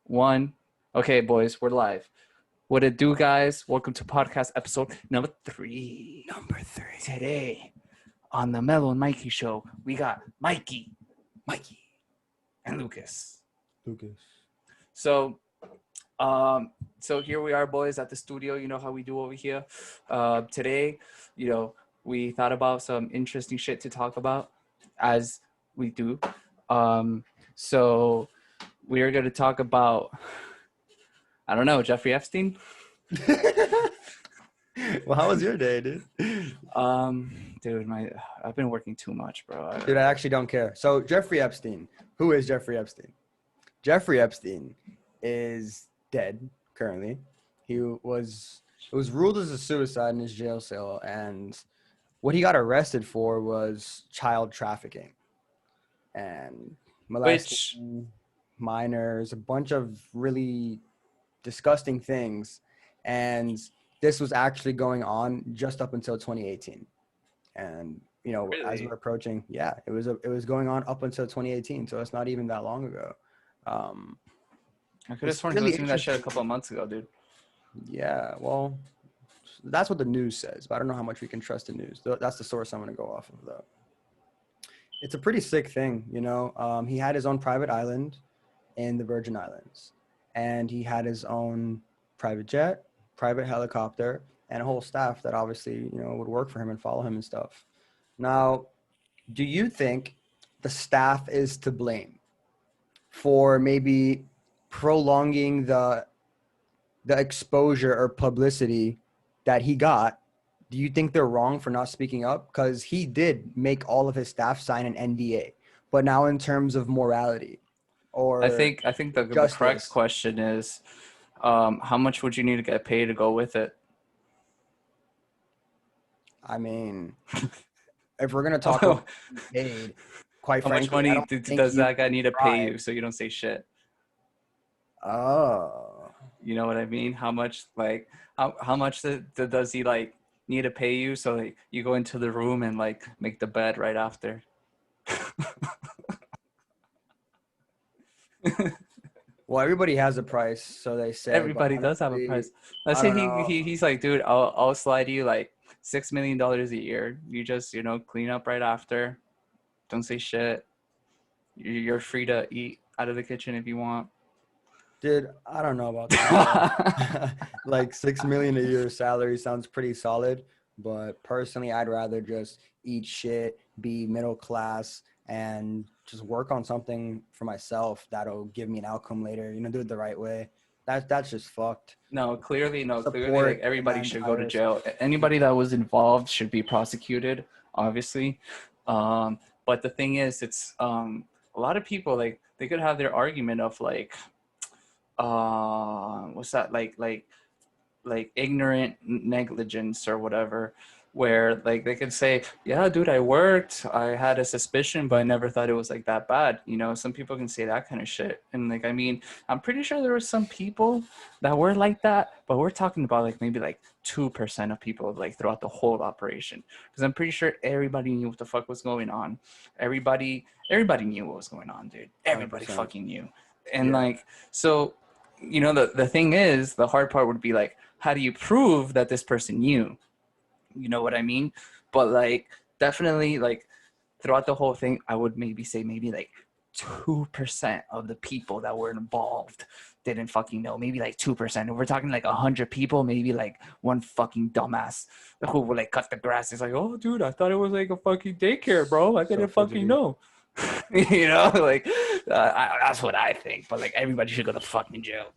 One. Okay, boys, we're live. What it do, guys? Welcome to podcast episode number 3. Number 3. Today on the Mello and Mikey show, we got Mikey, and Lucas. So, so here we are, boys, at the studio. You know how we do over here. Today, we thought about some interesting shit to talk about, as we do. So we are going to talk about, I don't know, Jeffrey Epstein. Well, how was your day, dude? Dude, I've been working too much, bro. Dude, I actually don't care. So Jeffrey Epstein, who is Jeffrey Epstein? Jeffrey Epstein is dead currently. It was ruled as a suicide in his jail cell, and what he got arrested for was child trafficking and molesting minors, a bunch of really disgusting things. And this was actually going on just up until 2018. And, Really? As we're approaching, it was going on up until 2018. So it's not even that long ago. I could have sworn he was doing that shit a couple of months ago, dude. Yeah, well, that's what the news says, but I don't know how much we can trust the news. That's the source I'm going to go off of, though. It's a pretty sick thing, He had his own private island in the Virgin Islands, and he had his own private jet, private helicopter, and a whole staff that obviously, would work for him and follow him and stuff. Now, do you think the staff is to blame for maybe prolonging the exposure or publicity that he got? Do you think they're wrong for not speaking up? Because he did make all of his staff sign an NDA. But now in terms of morality or I think the correct question is, how much would you need to get paid to go with it? I mean, if we're going to talk about paid, quite frankly, how much money does that guy need to pay you so you don't say shit? Oh. You know what I mean? How much, how much does he, need to pay you so, you go into the room and, make the bed right after? Well, everybody has a price, so they say. Everybody does have a price. Let's say he's like, dude, I'll slide you $6 million a year. You just, clean up right after. Don't say shit. You're free to eat out of the kitchen if you want. Dude, I don't know about that. $6 million a year salary sounds pretty solid, but personally, I'd rather just eat shit, be middle class, and just work on something for myself that'll give me an outcome later. Do it the right way. That's just fucked. Clearly, everybody should go to jail. Anybody that was involved should be prosecuted, obviously. But the thing is, it's a lot of people they could have their argument of what's that, like ignorant negligence or whatever, where they could say, yeah, dude, I worked, I had a suspicion, but I never thought it was that bad. Some people can say that kind of shit. And I'm pretty sure there were some people that were like that, but we're talking about maybe 2% of people throughout the whole operation, because I'm pretty sure everybody knew what the fuck was going on. Everybody knew what was going on, dude. Everybody 100%. Fucking knew. And so the thing is, the hard part would be how do you prove that this person knew? You know what I mean? But definitely throughout the whole thing, I would maybe say 2% of the people that were involved didn't fucking know. Maybe 2%. If we're talking 100 people, maybe one fucking dumbass who would cut the grass. It's oh, dude, I thought it was a fucking daycare, bro. I didn't fucking know. That's what I think. But everybody should go to fucking jail,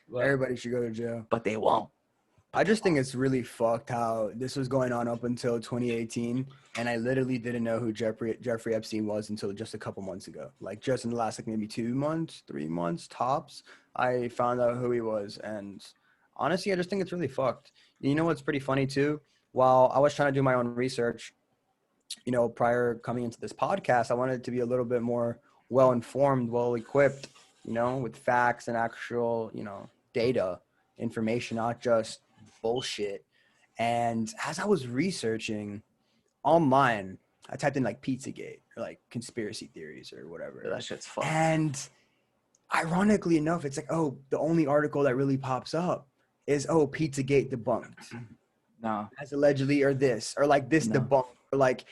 bro. Everybody should go to jail. But they won't. I just think it's really fucked how this was going on up until 2018, and I literally didn't know who Jeffrey Epstein was until just a couple months ago. Just in the last maybe 2 months, 3 months tops, I found out who he was. And honestly, I just think it's really fucked. You know what's pretty funny too? While I was trying to do my own research, prior coming into this podcast, I wanted to be a little bit more well-informed, well-equipped, with facts and actual, data, information, not just bullshit. And as I was researching online, I typed in Pizzagate or conspiracy theories or whatever. That shit's fucked. And ironically enough, it's like, oh, the only article that really pops up is, oh, Pizzagate debunked, No, as allegedly, or this, or like this no. debunked, or like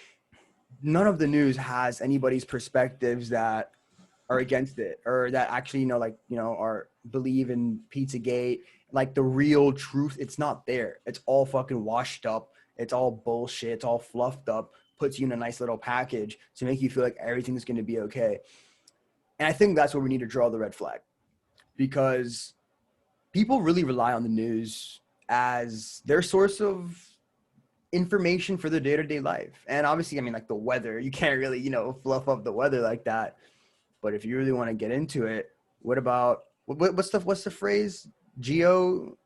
none of the news has anybody's perspectives that are against it, or that actually, like, are believe in Pizzagate, like the real truth. It's not there. It's all fucking washed up. It's all bullshit. It's all fluffed up, puts you in a nice little package to make you feel like everything's going to be okay. And I think that's where we need to draw the red flag, because people really rely on the news as their source of information for their day-to-day life. And obviously, I mean, like the weather, you can't really, fluff up the weather like that. But if you really want to get into it, what about what's the phrase? Geo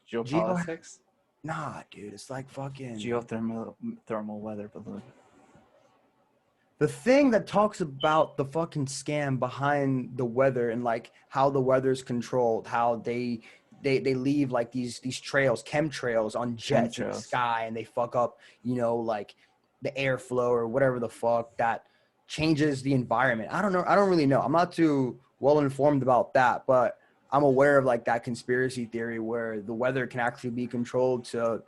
geo Geopolitics, Nah, dude, it's like fucking geothermal thermal weather balloon. the thing that talks about the fucking scam behind the weather, and like how the weather's controlled, how they leave like these trails, chemtrails on jets in the Chemtrails. sky, and they fuck up, like the airflow or whatever the fuck that changes the environment. I don't know. I don't really know. I'm not too well informed about that, but I'm aware of like that conspiracy theory where the weather can actually be controlled to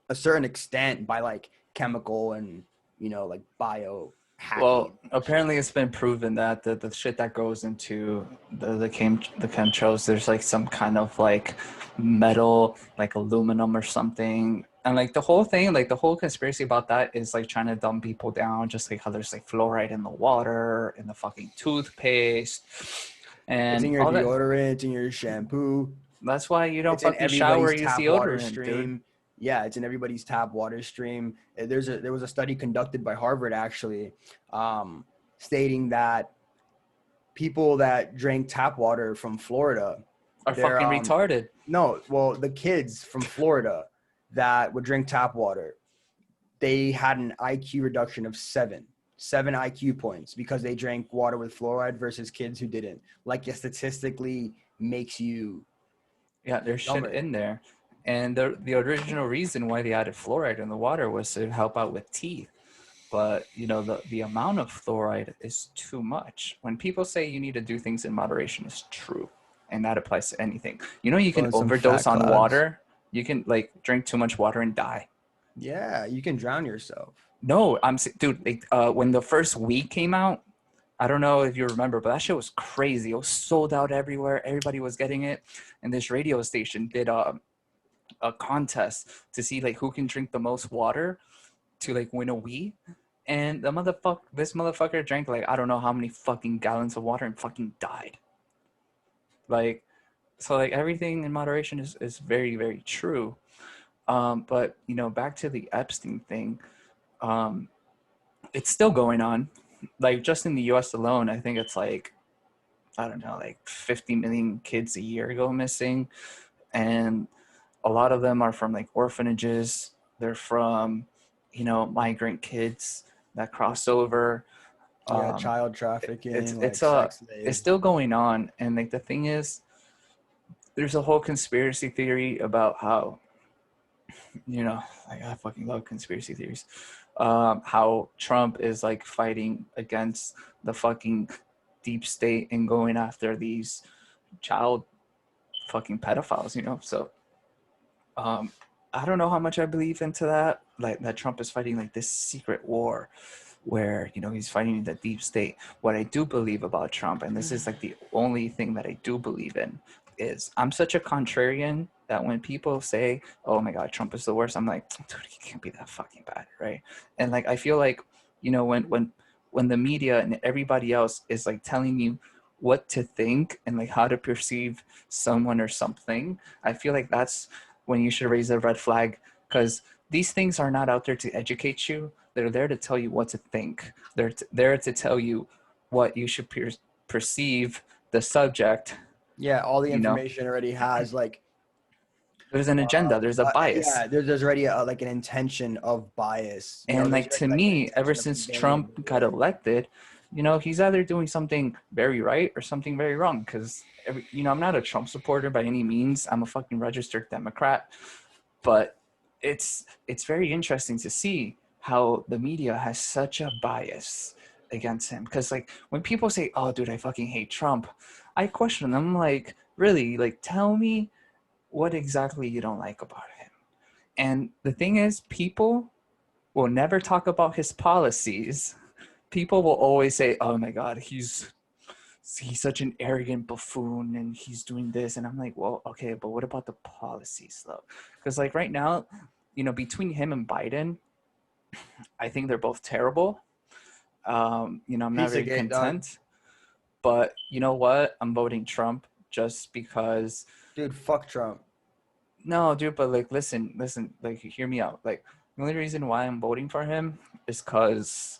a certain extent by like chemical and, like bio hacking. Well, apparently it's been proven that the shit that goes into the chemtrails, there's like some kind of like metal, like aluminum or something. And like the whole thing, like the whole conspiracy about that is like trying to dumb people down, just like how there's like fluoride in the water, in the fucking toothpaste, It's in and your all that. deodorant, it's in your shampoo. That's why you don't It's in fucking shower, everybody's use tap water deodorant, dude. stream. Yeah, it's in everybody's tap water stream. There was a study conducted by Harvard actually, stating that people that drank tap water from Florida, Are they're fucking retarded. no, well, the kids from Florida that would drink tap water, they had an IQ reduction of seven IQ points because they drank water with fluoride versus kids who didn't. Like, it statistically makes you Yeah, there's shit dumber. in there. And the original reason why they added fluoride in the water was to help out with teeth. But the amount of fluoride is too much. When people say you need to do things in moderation, it's true. And that applies to anything. You can Throwing some overdose fat on clouds. water. You can like drink too much water and die. Yeah, you can drown yourself. No, dude, like, when the first week came out, I don't know if you remember, but that shit was crazy. It was sold out everywhere. Everybody was getting it. And this radio station did a contest to see like who can drink the most water to like win a Wii. And this motherfucker drank like I don't know how many fucking gallons of water and fucking died. Like, so like everything in moderation is very, very true. But back to the Epstein thing, um, it's still going on. Like just in the US alone, I think it's like I don't know, like 50 million kids a year go missing. And a lot of them are from like orphanages. They're from, migrant kids that cross over. Yeah, Um, child it's trafficking, it's like a sex it's slave. still going on, and like the thing is, there's a whole conspiracy theory about how like I fucking love conspiracy theories. How Trump is like fighting against the fucking deep state and going after these child fucking pedophiles. So Um, I don't know how much I believe into that. Like that Trump is fighting like this secret war where, he's fighting the deep state. What I do believe about Trump, and this is like the only thing that I do believe in, is I'm such a contrarian that when people say, oh my God, Trump is the worst, I'm like, dude, he can't be that fucking bad, right? And like I feel like, when the media and everybody else is like telling you what to think and like how to perceive someone or something, I feel like that's when you should raise a red flag, because these things are not out there to educate you. They're there to tell you what to think. They're there to tell you what you should perceive the subject. Yeah, all the You know, information already has like there's an agenda. There's a bias. yeah, there's already like an intention of bias. And There's like already to like an me, ever intention of since conveying the Trump got good. elected, he's either doing something very right or something very wrong. Because I'm not a Trump supporter by any means. I'm a fucking registered Democrat. But it's very interesting to see how the media has such a bias against him. Because like when people say, "Oh, dude, I fucking hate Trump," I question them like, really, like tell me what exactly you don't like about him. And the thing is, people will never talk about his policies. People will always say, "Oh my God, he's such an arrogant buffoon and he's doing this," and I'm like, well, okay, but what about the policies though? Because like right now, between him and Biden, I think they're both terrible. I'm not Piece of very gate, dog. content, but you know what, I'm voting Trump just because. Dude, fuck Trump. No, dude, but like listen, like hear me out. Like the only reason why I'm voting for him is because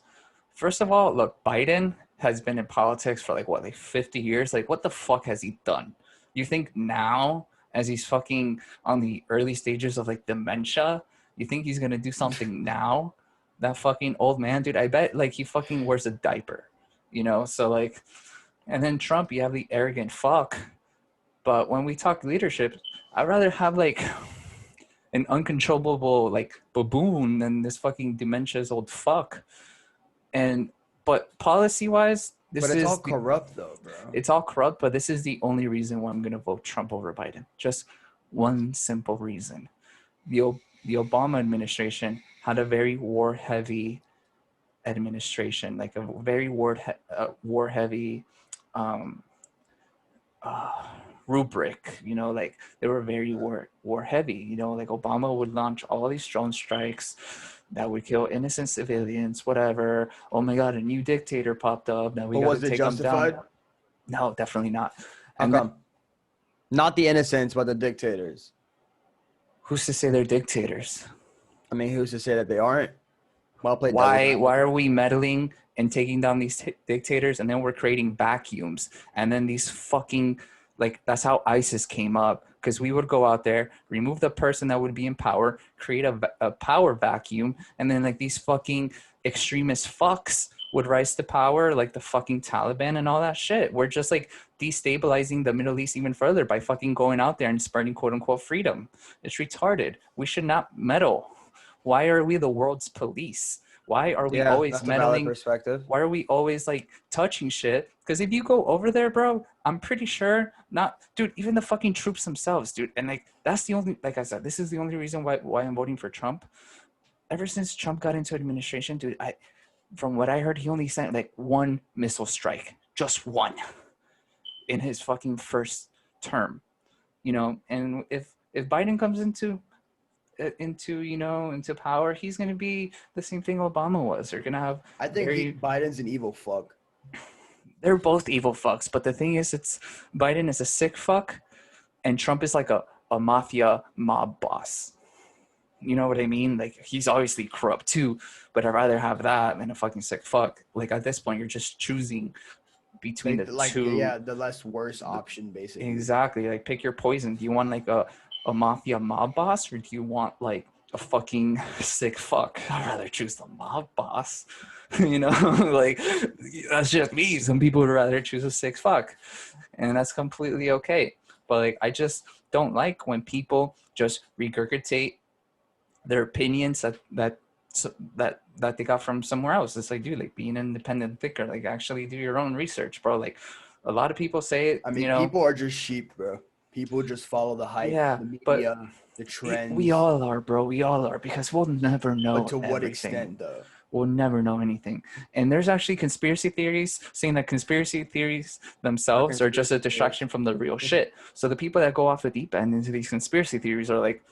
first of all, look, Biden has been in politics for like what, like 50 years? Like what the fuck has he done? You think now, as he's fucking on the early stages of like dementia, you think he's gonna do something now? That fucking old man, dude, I bet like he fucking wears a diaper, So like, and then Trump, you have the arrogant fuck. But when we talk leadership, I'd rather have like an uncontrollable like baboon than this fucking dementia's old fuck. And but policy wise, But it's all corrupt though, bro. it's all corrupt, but this is the only reason why I'm gonna vote Trump over Biden. Just one simple reason. The Obama administration had a very war heavy administration, like a very war heavy um, uh, rubric. Like they were very war heavy. Like Obama would launch all these drone strikes that would kill innocent civilians, whatever. Oh my God, a new dictator popped up. Now we But got to was it take him down. justified? No, definitely not. How And then, come? Not the innocents, but the dictators. who's to say they're dictators? I mean, who's to say that they aren't? Well played, devil's Why advocate. are we meddling and taking down these dictators, and then we're creating vacuums, and then these fucking, like, that's how ISIS came up, because we would go out there, remove the person that would be in power, create a power vacuum, and then like these fucking extremist fucks would rise to power, like the fucking Taliban and all that shit. We're just like destabilizing the Middle East even further by fucking going out there and spreading quote unquote freedom. It's retarded. We should not meddle. Why are we the world's police? Why are we Yeah, always that's a valid meddling? perspective. Why are we always like touching shit? Because if you go over there, bro, I'm pretty sure not, dude. Even the fucking troops themselves, dude. And like that's the only, like I said, this is the only reason why I'm voting for Trump. Ever since Trump got into administration, dude, from what I heard, he only sent like one missile strike, just one, in his fucking first term. And if Biden comes into power, he's going to be the same thing Obama was. They're going to have I think very, Biden's an evil fuck. they're both evil fucks, but the thing is, it's Biden is a sick fuck and Trump is like a mafia mob boss. You know what I mean? Like he's obviously corrupt too, but I'd rather have that than a fucking sick fuck. Like at this point, you're just choosing between the two. Yeah, the less worse option basically. Exactly. Like pick your poison. Do you want like a mafia mob boss, or do you want like a fucking sick fuck? I'd rather choose the mob boss. Like that's just me. Some people would rather choose a sick fuck. And that's completely okay. But like I just don't like when people just regurgitate their opinions that they got from somewhere else. It's like, dude, like be an independent thinker. Like actually do your own research, bro. Like a lot of people say it, I mean, people are just sheep, bro. People just follow the hype, yeah, the but media, the we trends. all are, bro. We all are, because we'll never But know to what everything. extent, though? We'll never know anything. And there's actually conspiracy theories saying that conspiracy theories Our themselves are just a conspiracy theories. distraction from the real shit. So the people that go off the deep end into these conspiracy theories are like,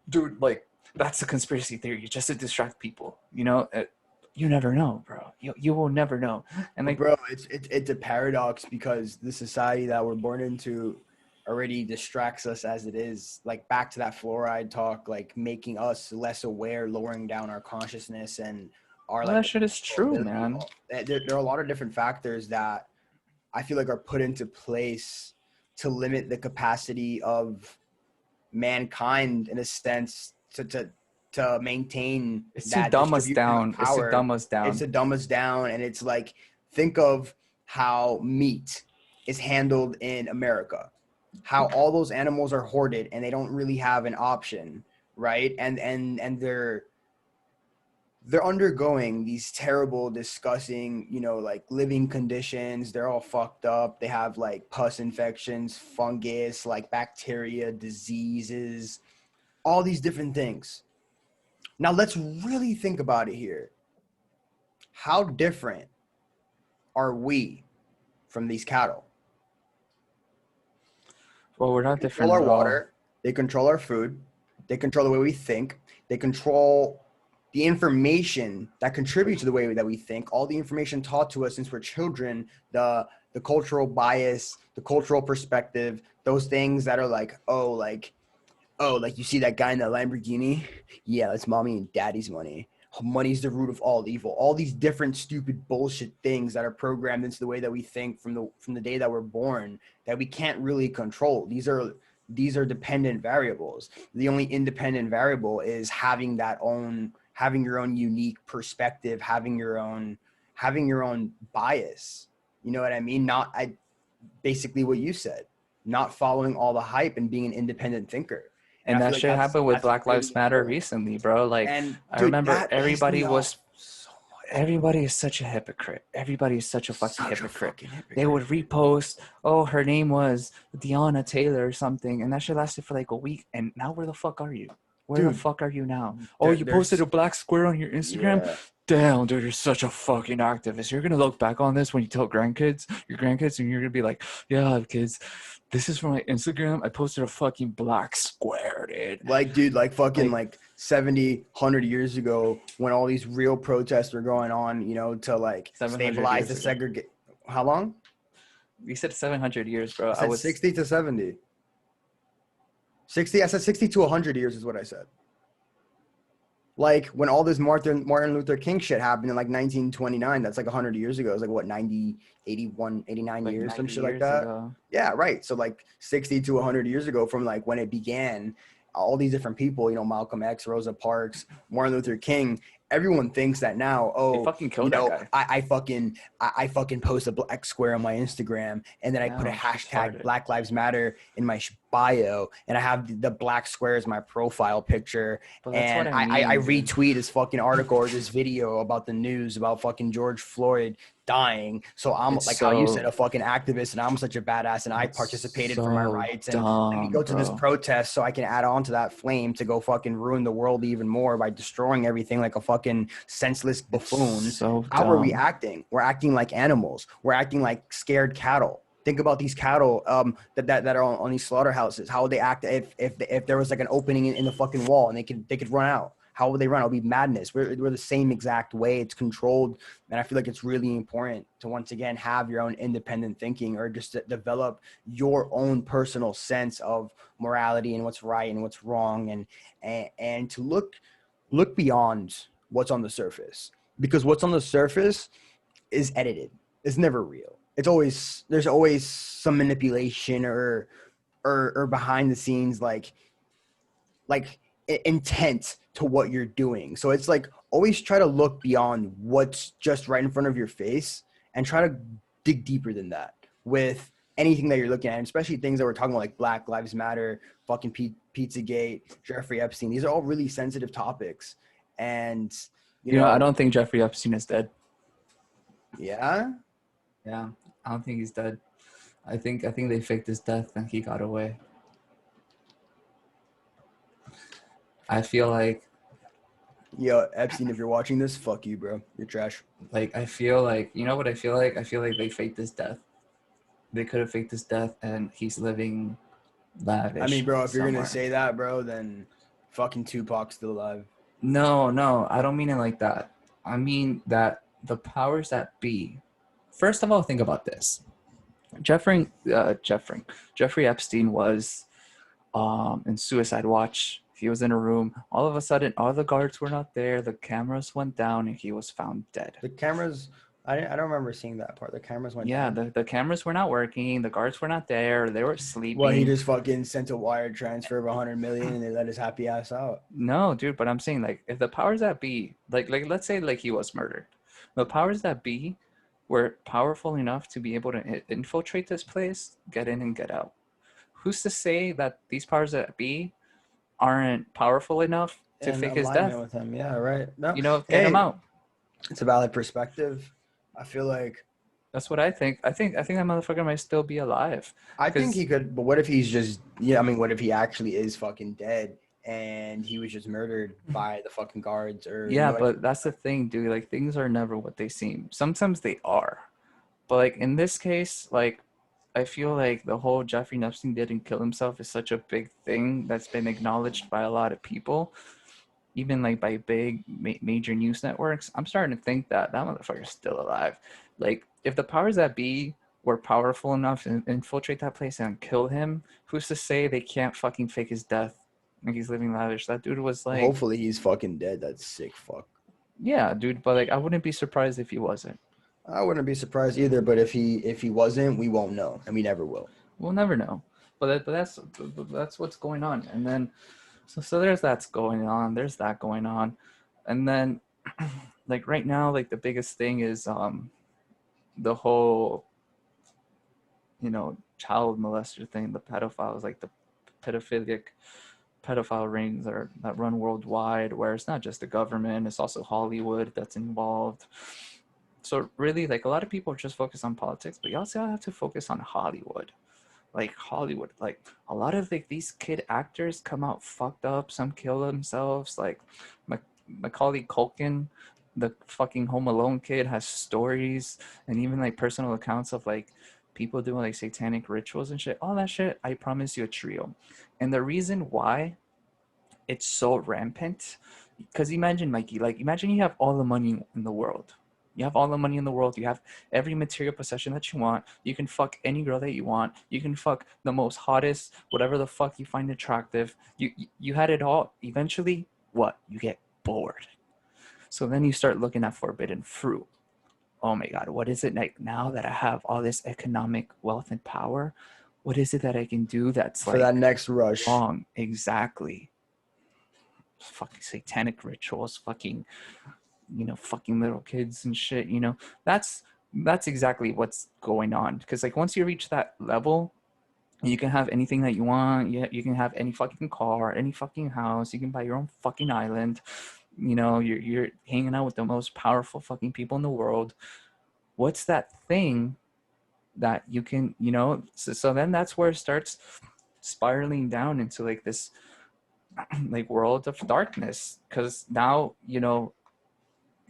dude, like that's a conspiracy theory just to distract people. You never know, bro. You will never know. And But like, bro, it's a paradox because the society that we're born into already distracts us as it is. Like back to that fluoride talk, like making us less aware, lowering down our consciousness and our all like that shit is true, ability. man. There are a lot of different factors that I feel like are put into place to limit the capacity of mankind in a sense to maintain It's to that dumb us distribution of down. It's to power. dumb us It's down. to dumb us down, and it's like think of how meat is handled in America, how all those animals are hoarded and they don't really have an option, right? And they're undergoing these terrible, disgusting, like living conditions. They're all fucked up. They have like pus infections, fungus, like bacteria, diseases, all these different things. Now let's really think about it here. How different are we from these cattle? Well, we're They not control different our at all. water. They control our food. They control the way we think. They control the information that contributes to the way that we think. All the information taught to us since we're children, the cultural bias, the cultural perspective, those things that are like, like you see that guy in the Lamborghini? Yeah, that's mommy and daddy's money. Money's the root of all evil. All these different stupid bullshit things that are programmed into the way that we think from the day that we're born that we can't really control. These are dependent variables. The only independent variable is having your own unique perspective, having your own bias. You know what I mean? Not I basically what you said, not following all the hype and being an independent thinker. And And I that feel like shit that's happened with that's Black really Lives Matter important. recently, bro. Like, And I dude, remember that pissed me off so much. everybody is such a hypocrite. Everybody is such a fucking Such a hypocrite. fucking They would hypocrite. repost, oh, her name was Deanna Taylor or something, and that shit lasted for like a week. And now where the fuck are you? Where the Dude, fuck are you now? Oh, you posted there's a black square on your Instagram? yeah. Damn, dude, you're such a fucking activist. You're gonna look back on this when you tell your grandkids, and you're gonna be like, yeah, I have kids. This is from my Instagram. I posted a fucking black square, dude. Like, dude, like fucking Like like 70, 100 years ago when all these real protests were going on, to like 700 stabilize years the ago. segregate. How long? You said 700 years, bro. I I said was 60 to 70. 60, I said 60 to 100 years is what I said. Like when all this Martin Luther King shit happened in like 1929, that's like 100 years ago. It's like what, 90, 81, 89 like years, some 90 shit like years that. ago. Yeah, right. So like 60 to 100 years ago from like when it began, all these different people, Malcolm X, Rosa Parks, Martin Luther King, everyone thinks that now, They oh, fucking killed that guy. I fucking post a black square on my Instagram and then I put a Yeah, hashtag retarded. Black Lives Matter in my bio and I have the black square as my profile picture But that's what and I I mean, dude. retweet this fucking article or this video about the news about fucking George Floyd dying. So I'm It's like how you said, so a fucking activist, and I'm such a badass, and I it's participated for my so rights. And let me dumb, go to this bro. protest so I can add on to that flame to go fucking ruin the world even more by destroying everything like a fucking senseless It's buffoon. so How are we dumb. acting? We're acting like animals. We're acting like scared cattle. Think about these cattle that are on these slaughterhouses. How would they act if there was like an opening in the fucking wall and they could run out? How would they run? It would be madness. We're the same exact way. It's controlled, and I feel like it's really important to once again have your own independent thinking or just to develop your own personal sense of morality and what's right and what's wrong, and to look beyond what's on the surface, because what's on the surface is edited. It's never real. There's always some manipulation or behind the scenes like intent to what you're doing. So it's like always try to look beyond what's just right in front of your face and try to dig deeper than that with anything that you're looking at, and especially things that we're talking about like Black Lives Matter, fucking Pizzagate, Jeffrey Epstein. These are all really sensitive topics, and you You know, I know, don't think Jeffrey Epstein is dead. yeah, Yeah, I don't think he's dead. I think they faked his death and he got away. I feel yeah, Epstein, if you're watching this, fuck you, bro. You're trash. I feel like you know what I feel like? I feel like they faked his death. They could have faked his death and he's living I mean, lavish bro, if you're gonna somewhere. say that, bro, then fucking Tupac's still alive. No, no, I don't mean it like that. I mean that the powers that be. First of all, think about this. Jeffrey, Jeffrey Epstein was in Suicide Watch. He was in a room. All of a sudden, all the guards were not there. The cameras went down, and he was found dead. The cameras, I don't remember seeing that part. The cameras went Yeah, down. the cameras were not working. The guards were not there. They were Well, he sleeping. just fucking sent a wire transfer of 100 million and they let his happy ass out. No, dude, but I'm saying like if the powers that be, like let's say like he was murdered, the powers that be were powerful enough to be able to infiltrate this place, get in and get out. Who's to say that these powers that be aren't powerful enough in fake his alignment death. with him. Yeah, right. No, You know, get him hey, out. it's a valid perspective. I feel like That's what I think. I think that motherfucker might still be alive. I think he Cause could, but what if he's just, yeah, I mean, what if he actually is fucking dead and he was just murdered by the fucking guards or, you yeah, know what I but that's the thing, dude. Like things are never what they seem. Sometimes they are. But like in this case, like I feel like the whole Jeffrey Epstein didn't kill himself is such a big thing that's been acknowledged by a lot of people, even like by big major news networks. I'm starting to think that that motherfucker's still alive. Like if the powers that be were powerful enough to infiltrate that place and kill him, who's to say they can't fucking fake his death? Like he's living lavish. That dude was mean? like, Hopefully he's fucking dead. That's sick. Fuck. yeah, dude. But like, I wouldn't be surprised if he wasn't. I wouldn't be surprised either, but if he wasn't, we won't know, and we never will. We'll never know. But that's what's going on. And then so there's that's going on. There's that going on, and then like right now, like the biggest thing is the whole child molester thing, the pedophiles, like the pedophilic pedophile rings that run worldwide, where it's not just the government, it's also Hollywood that's involved. So really, like a lot of people just focus on politics, but you also have to focus on Hollywood. Like Hollywood, like a lot of like these kid actors come out fucked up. Some kill themselves. Like Macaulay Culkin, the fucking Home Alone kid, has stories and even like personal accounts of like people doing like satanic rituals and shit. All that shit, I promise you, it's real. And the reason why it's so rampant, because imagine, Mikey, like imagine you have all the money in the world. You have all the money in the world. You have every material possession that you want. You can fuck any girl that you want. You can fuck the most hottest, whatever the fuck you find attractive. You had it all. Eventually, what? You get bored. So then you start looking at forbidden fruit. Oh my God, what is it like now that I have all this economic wealth and power? What is it that I can do that's For that like next rush. wrong? Exactly. Fucking satanic rituals, fucking fucking little kids and shit. That's exactly what's going on. Because like once you reach that level, you can have anything that you want. You can have any fucking car, any fucking house. You can buy your own fucking island. You're hanging out with the most powerful fucking people in the world. What's that thing that you can, so then that's where it starts spiraling down into like this like world of darkness, because now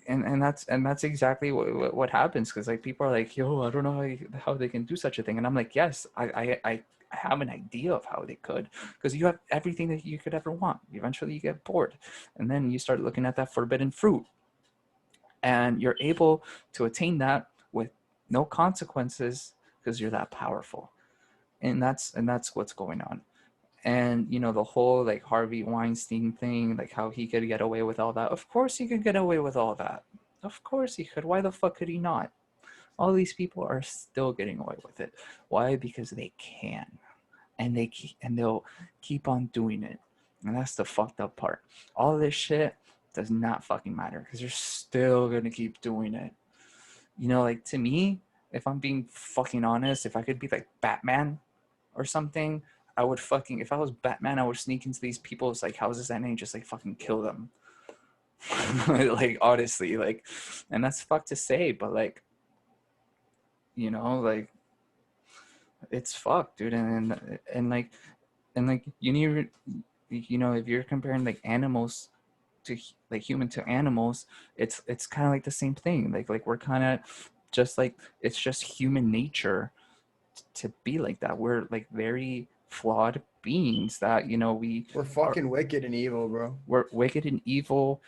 and that's exactly what happens, because like people are like, yo, I don't know how they can do such a thing, and I'm like, yes, I have an idea of how they could, because you have everything that you could ever want. Eventually you get bored, and then you start looking at that forbidden fruit, and you're able to attain that with no consequences because you're that powerful. And that's what's going on. And the whole like Harvey Weinstein thing, like how he could get away with all that. Of course he could get away with all that. Of course he could. Why the fuck could he not? All these people are still getting away with it. Why? Because they can, and they'll keep on doing it. And that's the fucked up part. All this shit does not fucking matter because they're still gonna keep doing it. Like to me, if I'm being fucking honest, if I could be like Batman or something, I would fucking, if I was Batman, I would sneak into these people's like houses at night and just like fucking kill them. Like honestly, like, and that's fucked to say, but like, like it's fucked, dude. And like you need, if you're comparing like animals to like human to animals, it's kind of like the same thing. Like we're kind of just like, it's just human nature to be like that. We're like very flawed beings that we We're are, fucking wicked and evil, bro. we're wicked and evil.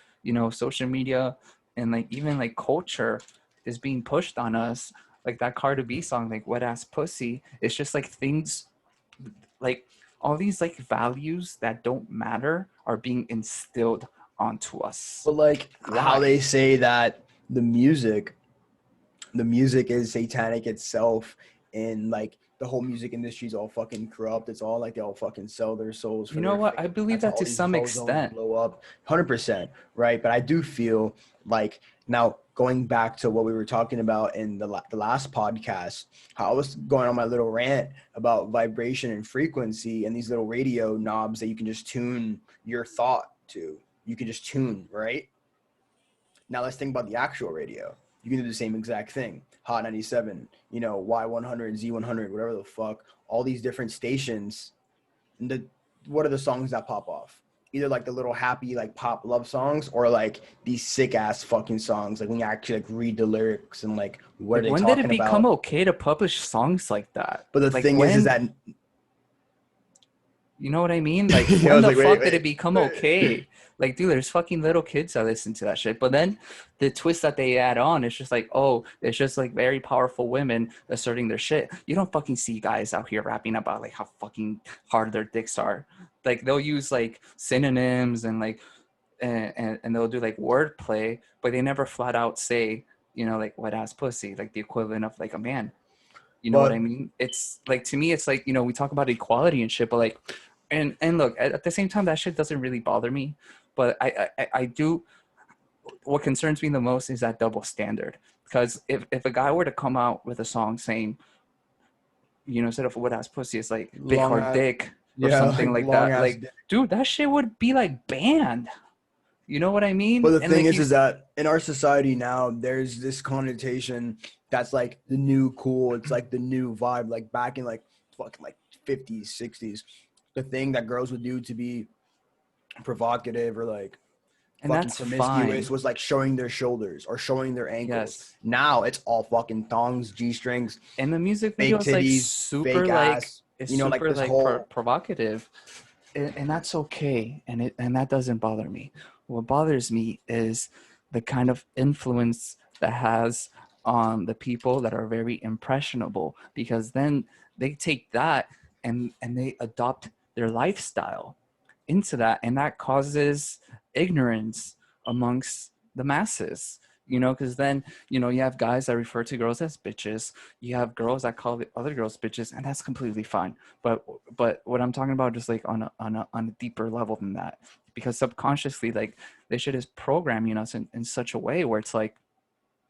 Social media and like even like culture is being pushed on us, like that Cardi B song, like wet ass pussy. It's just like things like all these like values that don't matter are being instilled onto us. But like how Why? they say that the music the music is satanic itself, and like the whole music industry is all fucking corrupt. It's all like they all fucking sell their souls You for know their what? fame. I believe That's how that all to these some bozones extent. blow up. 100%, right? But I do feel like, now going back to what we were talking about in the last podcast, how I was going on my little rant about vibration and frequency and these little radio knobs that you can just tune your thought to. you can just tune, right? Now let's think about the actual radio. You can do the same exact thing. Hot 97, you know, Y100, Z100, whatever the fuck. All these different stations. And what are the songs that pop off? Either like the little happy like pop love songs, or like these sick ass fucking songs. Like when you actually like read the lyrics and like what are Like, they when did it talking become about? okay to publish songs like that? But the Like, thing is when, that you know what I mean? Like, I when was the like, wait, fuck did it wait, become wait. okay? Like, dude, there's fucking little kids that listen to that shit. But then the twist that they add on is just like, oh, it's just like very powerful women asserting their shit. You don't fucking see guys out here rapping about like how fucking hard their dicks are. Like, they'll use like synonyms and like, and they'll do like wordplay, but they never flat out say, you know, like wet ass pussy, like the equivalent of like a man. You know what I But mean? It's like, to me, it's like, you know, we talk about equality and shit, but like, and look, at the same time, that shit doesn't really bother me. But I do. What concerns me the most is that double standard. Because if a guy were to come out with a song saying, you know, instead of wet ass pussy, it's like big long hard ass, dick or yeah, something like like long that, ass like, dick. dude, that shit would be like banned. You know what I But mean? the And thing like is he's that in our society now, there's this connotation that's like the new cool. It's like the new vibe. Like back in like fucking like 50s, 60s, the thing that girls would do to be provocative or like and fucking that's promiscuous fine. was like showing their shoulders or showing their ankles. Yes. Now it's all fucking thongs, G strings, And the music video fake is like titties, super fake like, ass. it's You know, like super this like whole provocative, and that's okay, and that doesn't bother me. What bothers me is the kind of influence that has on the people that are very impressionable, because then they take that and they adopt their lifestyle into that, and that causes ignorance amongst the masses, you know, because then, you know, you have guys that refer to girls as bitches, you have girls that call the other girls bitches, and that's completely fine. But what I'm talking about, just like on a deeper level than that, because subconsciously, like, they should is programming us in such a way where it's like,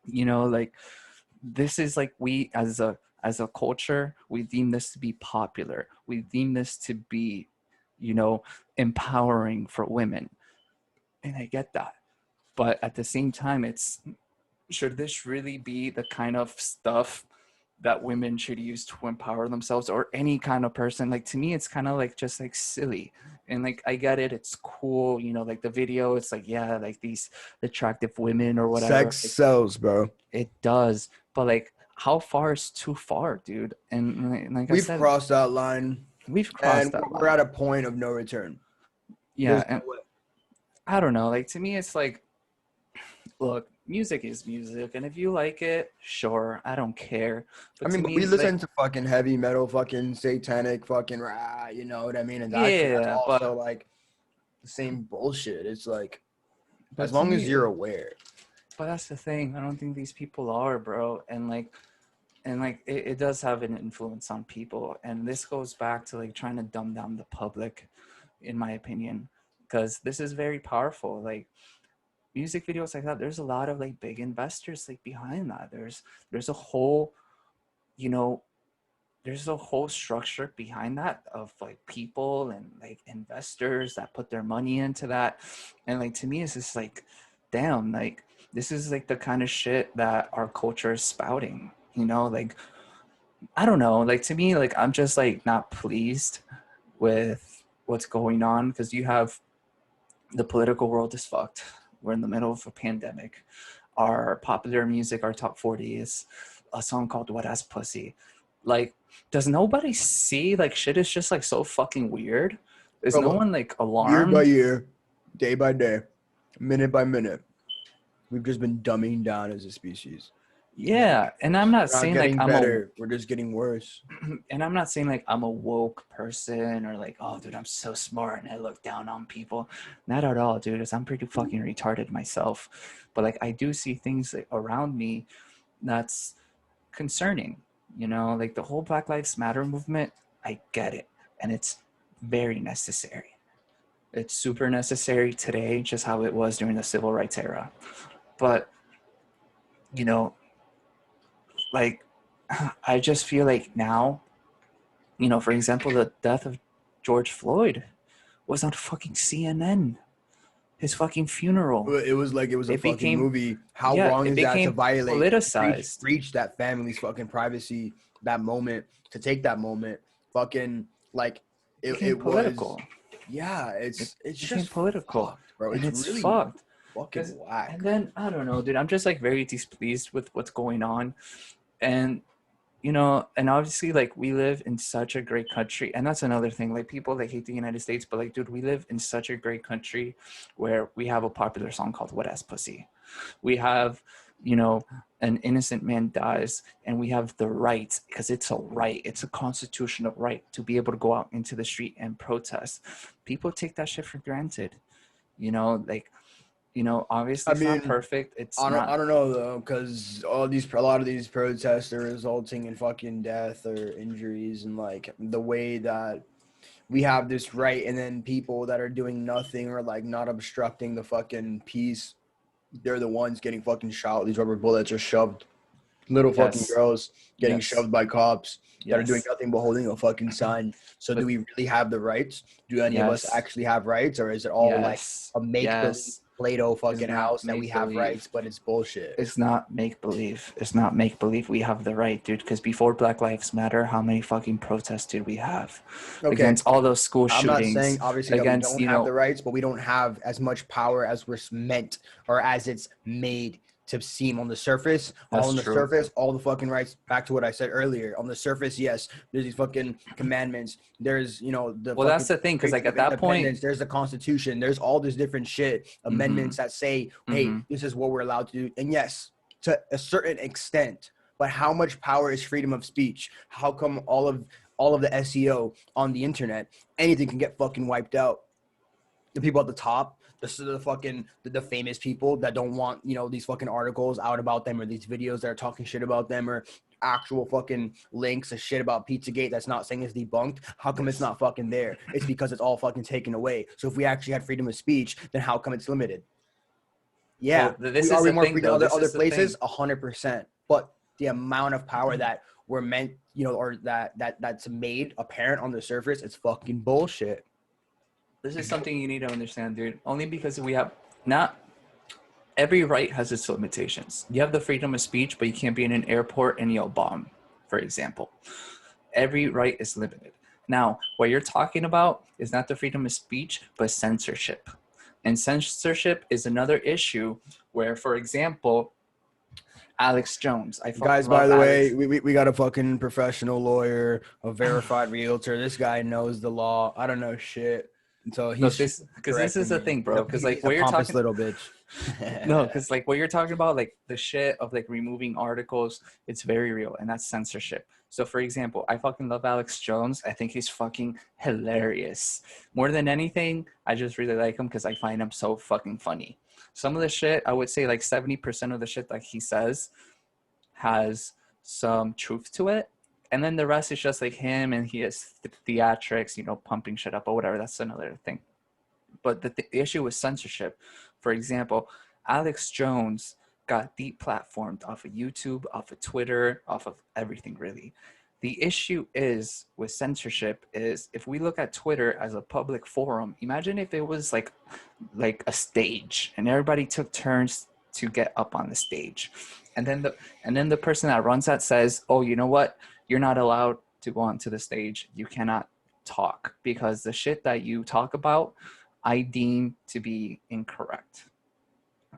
you know, like, this is like, we as a culture, we deem this to be popular, we deem this to be, you know, empowering for women, and I get that. But at the same time, it's, should this really be the kind of stuff that women should use to empower themselves, or any kind of person? Like, to me, it's kind of like just like silly. And like, I get it, it's cool, you know, like the video, it's like, yeah, like these attractive women or whatever, sex like, sells, bro. it does. But like, how far is too far, dude? And like I We've said, crossed that line we've and crossed that we're line. at a point of no return. Yeah. There's And no way. I don't know, like, to me, it's like, look, music is music, and if you like it, sure, I don't care. I But to mean, but me, we like, listen to fucking heavy metal, fucking satanic, fucking rah, you know what I mean? And that's yeah, also like the same bullshit. It's like as but to long as me, you're aware. but that's the thing. I don't think these people are, bro. And like, it does have an influence on people, and this goes back to like trying to dumb down the public, in my opinion, because this is very powerful. Like, music videos like that, there's a lot of like big investors like behind that. There's a whole, you know, there's a whole structure behind that of like people and like investors that put their money into that. And like, to me, it's just like, damn, like, this is like the kind of shit that our culture is spouting, you know? Like, I don't know, like, to me, like, I'm just like not pleased with what's going on, because you have, the political world is fucked. We're in the middle of a pandemic. Our popular music, our top 40 is a song called Wet Ass Pussy. Like, does nobody see like shit is just like so fucking weird? Is Bro, no look, one like year by alarmed? year, day by day, minute by minute, we've just been dumbing down as a species. We're getting Yeah. And I'm worse. not We're not saying like getting I'm a, better. We're just getting worse. and I'm not saying like I'm a woke person, or like, oh, dude, I'm so smart and I look down on people. Not at all, dude. 'Cause I'm pretty fucking retarded myself. But like, I do see things like around me that's concerning. You know, like the whole Black Lives Matter movement, I get it. And it's very necessary. It's super necessary today, just how it was during the civil rights era. But, you know, like, I just feel like now, you know, for example, the death of George Floyd was on fucking CNN. his fucking funeral. It was like it was a It fucking became, movie. How yeah, wrong it is that to became violate, politicized. breach that family's fucking privacy, that moment, to take that moment, fucking like It became it was, political. yeah, It it's became just political, fucked, bro. and It's it's really fucked. fucking Cause, whack. and then I don't know, dude. I'm just like very displeased with what's going on, and and obviously, like, we live in such a great country, and that's another thing. Like, people like hate the United States, but like, dude, we live in such a great country where we have a popular song called "Wet Ass Pussy." We have, an innocent man dies, and we have the right, because it's a right, it's a constitutional right to be able to go out into the street and protest. People take that shit for granted, like, obviously I it's not mean, perfect. It's I not. don't know though, because a lot of these protests are resulting in fucking death or injuries, and like the way that we have this right, and then people that are doing nothing or like not obstructing the fucking peace, they're the ones getting fucking shot. These rubber bullets are shoved. Little fucking Yes, girls getting yes, shoved by cops that are doing yes. nothing but holding a fucking sign. So do But we really have the rights? Do any of us yes, actually have rights, or is it all like yes, a make believe yes. Play-Doh It's fucking not house that we make have rights, believe. but it's bullshit? It's not make believe. It's not make believe. We have the right, dude. Because before Black Lives Matter, how many fucking protests did we have Okay, against all those school I'm not saying shootings? obviously that we Against, don't have the rights, but we don't have as much power as we're meant or as it's made to seem on the surface. All that's on the true. surface, all the fucking rights. Back to what I said earlier. On the surface, yes, there's these fucking commandments. There's the Well, that's fucking the thing. Because like Declaration at of that point, Independence. There's the Constitution. There's all this different shit, mm-hmm, amendments that say, hey, mm-hmm. this is what we're allowed to do. And yes, to a certain extent. But how much power is freedom of speech? How come all of the SEO on the internet, anything can get fucking wiped out? The people at the top, the fucking the famous people that don't want these fucking articles out about them, or these videos that are talking shit about them, or actual fucking links of shit about Pizzagate that's not saying it's debunked. How come it's Yes. not fucking there? It's because it's all fucking taken away. So if we actually had freedom of speech, then how come it's limited? Yeah, Well, this are is we the more thing, free than though. This other is the thing. places? 100%. But the amount of power that we're meant, or that's made apparent on the surface, it's fucking bullshit. This is something you need to understand, dude. Only because we have not every right has its limitations. You have the freedom of speech, but you can't be in an airport and yell bomb, for example. Every right is limited. Now, what you're talking about is not the freedom of speech, but censorship. And censorship is another issue where, for example, Alex Jones. I fucking Guys, by love the way, Alex. we got a fucking professional lawyer, a verified realtor. This guy knows the law. I don't know shit. So Look, he's this because this is correcting the me. thing, bro. Because like He's a what you're pompous talking, little bitch. no, because like what you're talking about, like the shit of like removing articles, it's very real, and that's censorship. So, for example, I fucking love Alex Jones. I think he's fucking hilarious. More than anything, I just really like him because I find him so fucking funny. Some of the shit, I would say like 70% of the shit that he says has some truth to it. And then the rest is just like him and he has theatrics, pumping shit up or whatever. That's another thing. But the issue with censorship, for example, Alex Jones got deplatformed off of YouTube, off of Twitter, off of everything really. The issue is with censorship is if we look at Twitter as a public forum, imagine if it was like a stage and everybody took turns to get up on the stage. And then the person that runs that says, "Oh, you know what? You're not allowed to go onto the stage. You cannot talk because the shit that you talk about I deem to be incorrect."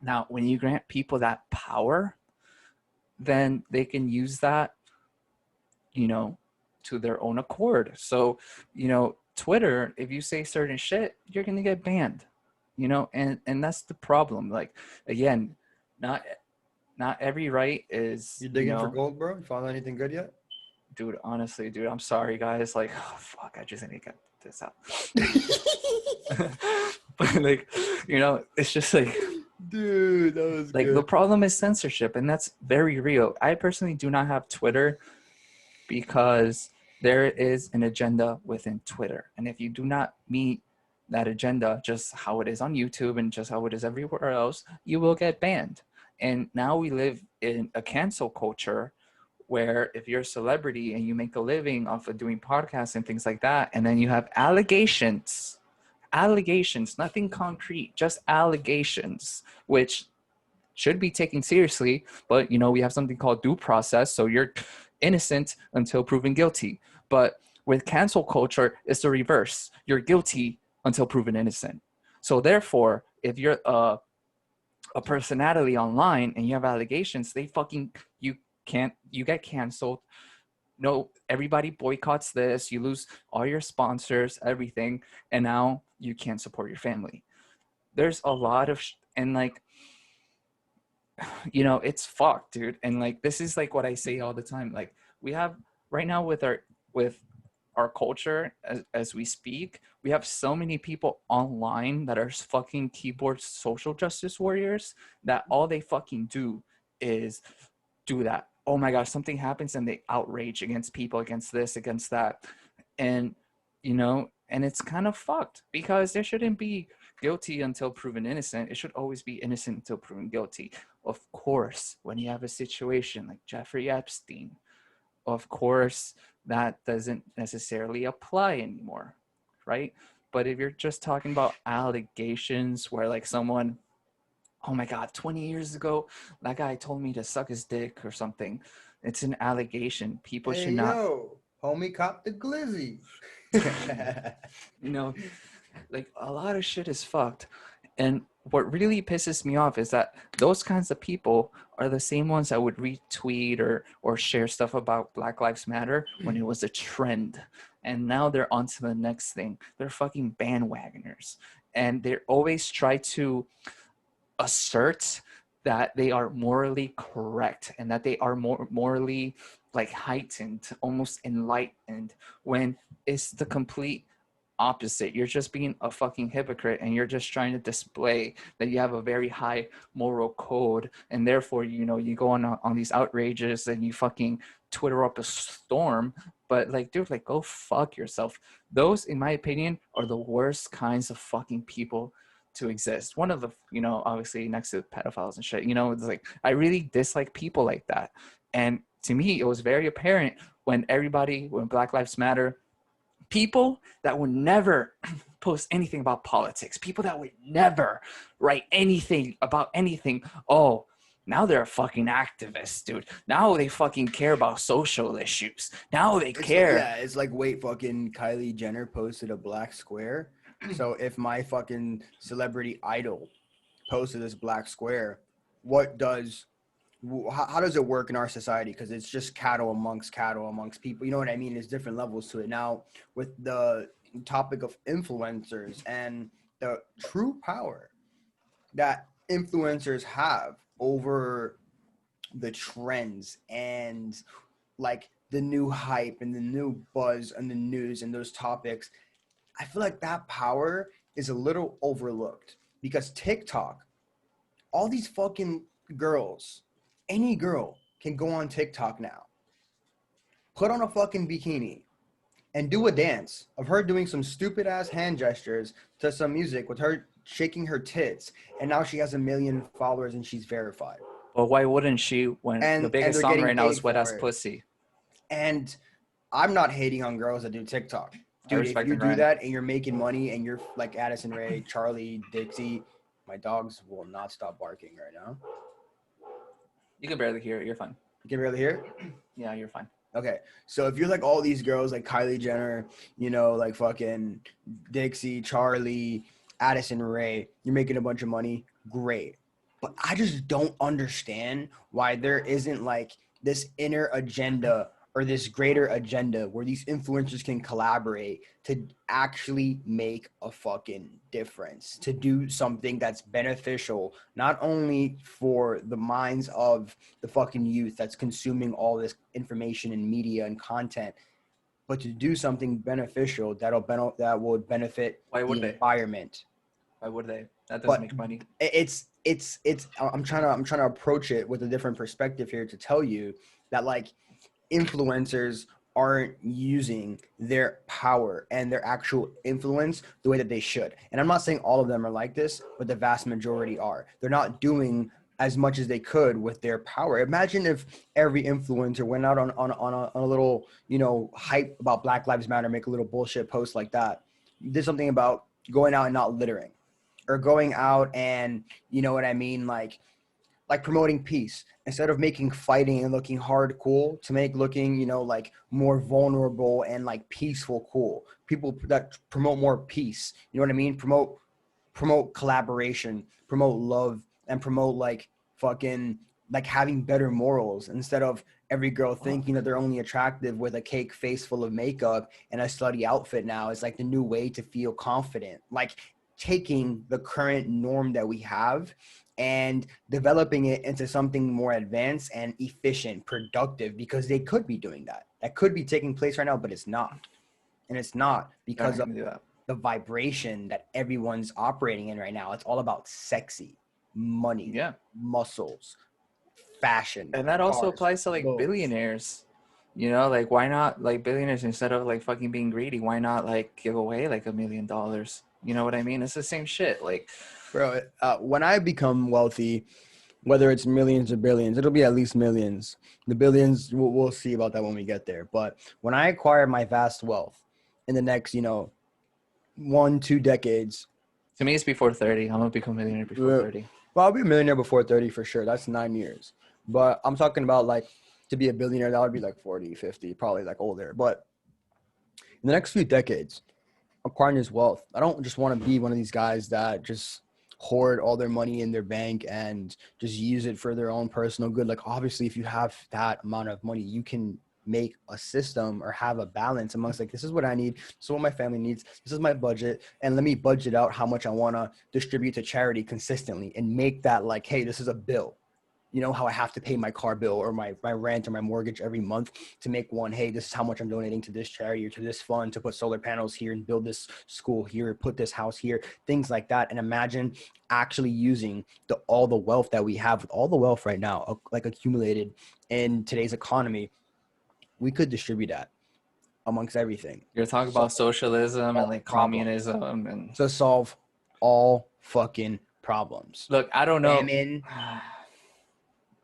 Now, when you grant people that power, then they can use that, you know, to their own accord. So, Twitter, if you say certain shit, you're gonna get banned. And that's the problem. Like, again, not not every right is, You digging for gold, bro? You found anything good yet? dude, honestly, dude, I'm sorry guys. Like, oh, fuck, I just need to get this out. But like, it's just Dude, that was like the good. problem is censorship, and that's very real. I personally do not have Twitter because there is an agenda within Twitter. And if you do not meet that agenda, just how it is on YouTube and just how it is everywhere else, you will get banned. And now we live in a cancel culture where if you're a celebrity and you make a living off of doing podcasts and things like that, and then you have allegations, nothing concrete, just allegations, which should be taken seriously. But we have something called due process, so you're innocent until proven guilty. But with cancel culture, it's the reverse. You're guilty until proven innocent. So therefore, if you're a personality online and you have allegations, you get canceled. No, everybody boycotts this. You lose all your sponsors, everything, and now you can't support your family. There's a lot of and like it's fucked, dude. And like this is like what I say all the time. Like we have right now with our culture as we speak, we have so many people online that are fucking keyboard social justice warriors that all they fucking do is do that. Oh my gosh, something happens and they outrage against people, against this, against that. And and it's kind of fucked because there shouldn't be guilty until proven innocent. It should always be innocent until proven guilty. Of course, when you have a situation like Jeffrey Epstein, of course, that doesn't necessarily apply anymore, right? But if you're just talking about allegations where like someone, oh my God, 20 years ago, that guy told me to suck his dick or something, it's an allegation. People Hey should not, yo, homie, cop the glizzy. you know, like a lot of shit is fucked. And what really pisses me off is that those kinds of people are the same ones that would retweet or share stuff about Black Lives Matter when it was a trend. And now they're on to the next thing. They're fucking bandwagoners. And they always try to assert that they are morally correct and that they are more morally like heightened, almost enlightened, when it's the complete opposite. You're just being a fucking hypocrite and you're just trying to display that you have a very high moral code, and therefore you go on these outrages and you fucking Twitter up a storm. But like, dude, like, go fuck yourself. Those, in my opinion, are the worst kinds of fucking people to exist. One of the, obviously next to pedophiles and shit, it's like I really dislike people like that. And to me, it was very apparent when Black Lives Matter, people that would never post anything about politics, people that would never write anything about anything. Oh, now they're a fucking activist, dude. Now they fucking care about social issues. Now they care. It's like, wait, fucking Kylie Jenner posted a black square. So if my fucking celebrity idol posted this black square, how does it work in our society? Because it's just cattle amongst people. You know what I mean? There's different levels to it. Now, with the topic of influencers and the true power that influencers have over the trends and like the new hype and the new buzz and the news and those topics, I feel like that power is a little overlooked because TikTok, all these fucking girls, any girl can go on TikTok now, put on a fucking bikini and do a dance of her doing some stupid ass hand gestures to some music with her shaking her tits. And now she has 1 million followers and she's verified. Well, why wouldn't she when the And biggest they're song getting right now paid is Wet for Ass it. Pussy? And I'm not hating on girls that do TikTok. I Dude, if respect the you do grind. that and you're making money and you're like Addison Rae, Charlie, Dixie, my dogs will not stop barking right now. You can barely hear it. You're fine. You can barely hear it? Yeah, you're fine. Okay, so if you're like all these girls like Kylie Jenner, like fucking Dixie, Charlie, Addison Rae, you're making a bunch of money, great. But I just don't understand why there isn't like this inner agenda or this greater agenda where these influencers can collaborate to actually make a fucking difference, to do something that's beneficial, not only for the minds of the fucking youth that's consuming all this information and media and content, but to do something beneficial that would benefit the environment. Why would they? That doesn't But make money. it's I'm trying to approach it with a different perspective here to tell you that like influencers aren't using their power and their actual influence the way that they should. And I'm not saying all of them are like this, but the vast majority are. They're not doing as much as they could with their power. Imagine if every influencer went out on a little, hype about Black Lives Matter, make a little bullshit post like that. Did something about going out and not littering, or going out and, you know what I mean, like promoting peace instead of making fighting and looking hard cool, to make looking, you know, like more vulnerable and like peaceful cool. People that promote more peace, you know what I mean? Promote collaboration, promote love, and promote like fucking like having better morals, instead of every girl thinking that they're only attractive with a cake face full of makeup and a slutty outfit now is like the new way to feel confident. Like taking the current norm that we have and developing it into something more advanced and efficient, productive, because they could be doing that. That could be taking place right now, but it's not. And it's not They're because not of gonna do that. the vibration that everyone's operating in right now. It's all about sexy, money, Yeah. muscles, fashion, And that also cars, applies to like clothes. billionaires. You know, like why not like billionaires, instead of like fucking being greedy, why not like give away like $1 million? You know what I mean? It's the same shit. Like, Bro, when I become wealthy, whether it's millions or billions, it'll be at least millions. The billions, we'll see about that when we get there. But when I acquire my vast wealth in the next, you know, 1-2 decades, to me, it's before 30. I'm gonna become a millionaire before uh, 30. well, I'll be a millionaire before 30 for sure. That's 9 years. But I'm talking about like to be a billionaire, that would be like 40, 50, probably like older. But in the next few decades, acquiring this wealth, I don't just want to be one of these guys that just hoard all their money in their bank and just use it for their own personal good. Like obviously, if you have that amount of money, you can make a system or have a balance amongst like, this is what I need, this is what my family needs, this is my budget, and let me budget out how much I want to distribute to charity consistently and make that like, hey, this is a bill. You know how I have to pay my car bill or my rent or my mortgage every month, to make one, hey, this is how much I'm donating to this charity or to this fund to put solar panels here and build this school here, put this house here, things like that. And imagine actually using all the wealth that we have, with all the wealth right now, like accumulated in today's economy, we could distribute that amongst everything You're to talking solve about socialism and all the like problems, communism and to solve all fucking problems. look, I don't know. Famine,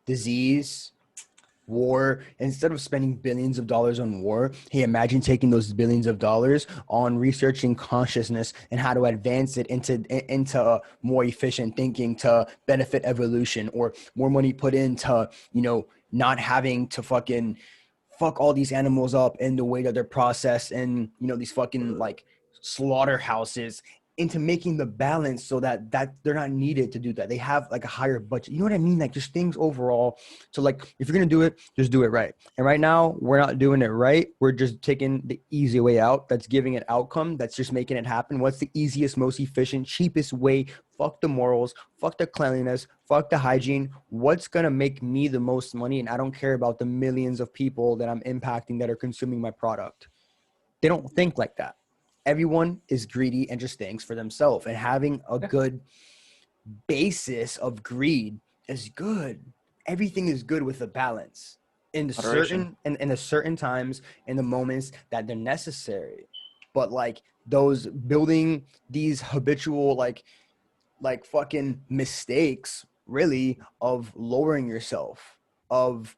disease, war. Instead of spending billions of dollars on war, hey, imagine taking those billions of dollars on researching consciousness and how to advance it into more efficient thinking to benefit evolution, or more money put into, you know, not having to fucking fuck all these animals up in the way that they're processed, and you know, these fucking like slaughterhouses, into making the balance so that they're not needed to do that. They have like a higher budget. You know what I mean? Like just things overall. So like if you're gonna do it, just do it right. And right now we're not doing it right. We're just taking the easy way out. That's giving it outcome. That's just making it happen. What's the easiest, most efficient, cheapest way? Fuck the morals. Fuck the cleanliness. Fuck the hygiene. What's gonna make me the most money? And I don't care about the millions of people that I'm impacting that are consuming my product. They don't think like that. Everyone is greedy and just thinks for themselves. And having a Yeah, good basis of greed is good. Everything is good with a balance in the moderation. certain and in the certain times, in the moments that they're necessary. But like those building these habitual like fucking mistakes, really, of lowering yourself, of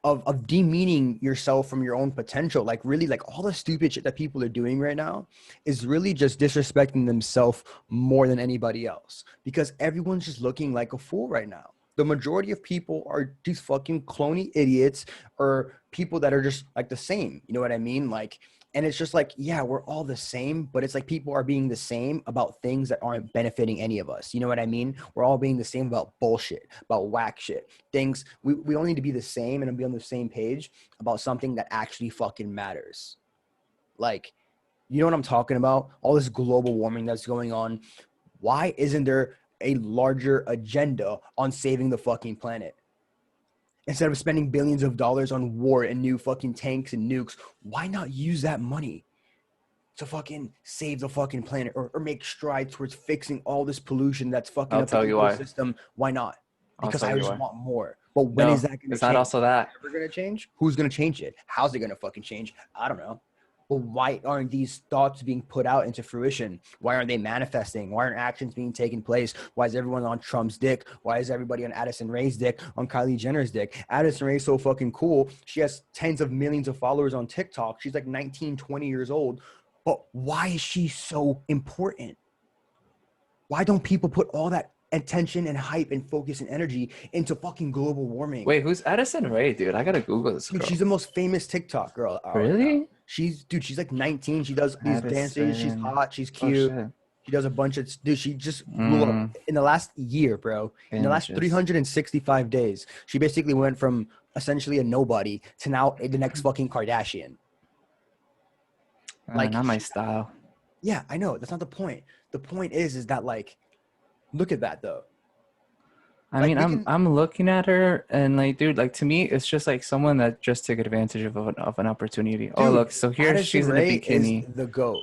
of demeaning yourself from your own potential. Like really, like all the stupid shit that people are doing right now is really just disrespecting themselves more than anybody else, because everyone's just looking like a fool right now. The majority of people are these fucking clony idiots, or people that are just like the same, you know what I mean? Like, and it's just like, yeah, we're all the same, but it's like people are being the same about things that aren't benefiting any of us. You know what I mean? We're all being the same about bullshit, about whack shit, things. We all need to be the same and be on the same page about something that actually fucking matters. Like, you know what I'm talking about? All this global warming that's going on. Why isn't there a larger agenda on saving the fucking planet? Instead of spending billions of dollars on war and new fucking tanks and nukes, why not use that money to fucking save the fucking planet, or make strides towards fixing all this pollution that's fucking I'll up the tell you why. ecosystem? Why not? I'll Because tell I you just why. want more. But when is No, that going to it's not change? also that. Ever going to change? Who's going to change it? How's it going to fucking change? I don't know. But why aren't these thoughts being put out into fruition? Why aren't they manifesting? Why aren't actions being taken place? Why is everyone on Trump's dick? Why is everybody on Addison Rae's dick, on Kylie Jenner's dick? Addison Rae's so fucking cool. She has tens of millions of followers on TikTok. She's like 19, 20 years old. But why is she so important? Why don't people put all that attention and hype and focus and energy into fucking global warming? Wait, who's Addison Rae, dude? I gotta Google this Dude, girl. she's the most famous TikTok girl out right now. Really? She's like 19. She does these dances. She's Addison. hot. She's Oh cute. shit. She does a bunch of dude. She just blew up Mm, in the last year, bro. In the last images. 365 days, she basically went from essentially a nobody to now the next fucking Kardashian. Like, Not my style. yeah, I know. That's not the point. The point is that like, look at that though. I Like mean, we I'm can, I'm looking at her and like, dude, like to me, it's just like someone that just took advantage of an opportunity. Oh, dude. look, so here Addison she's in a Rae is bikini. the goat.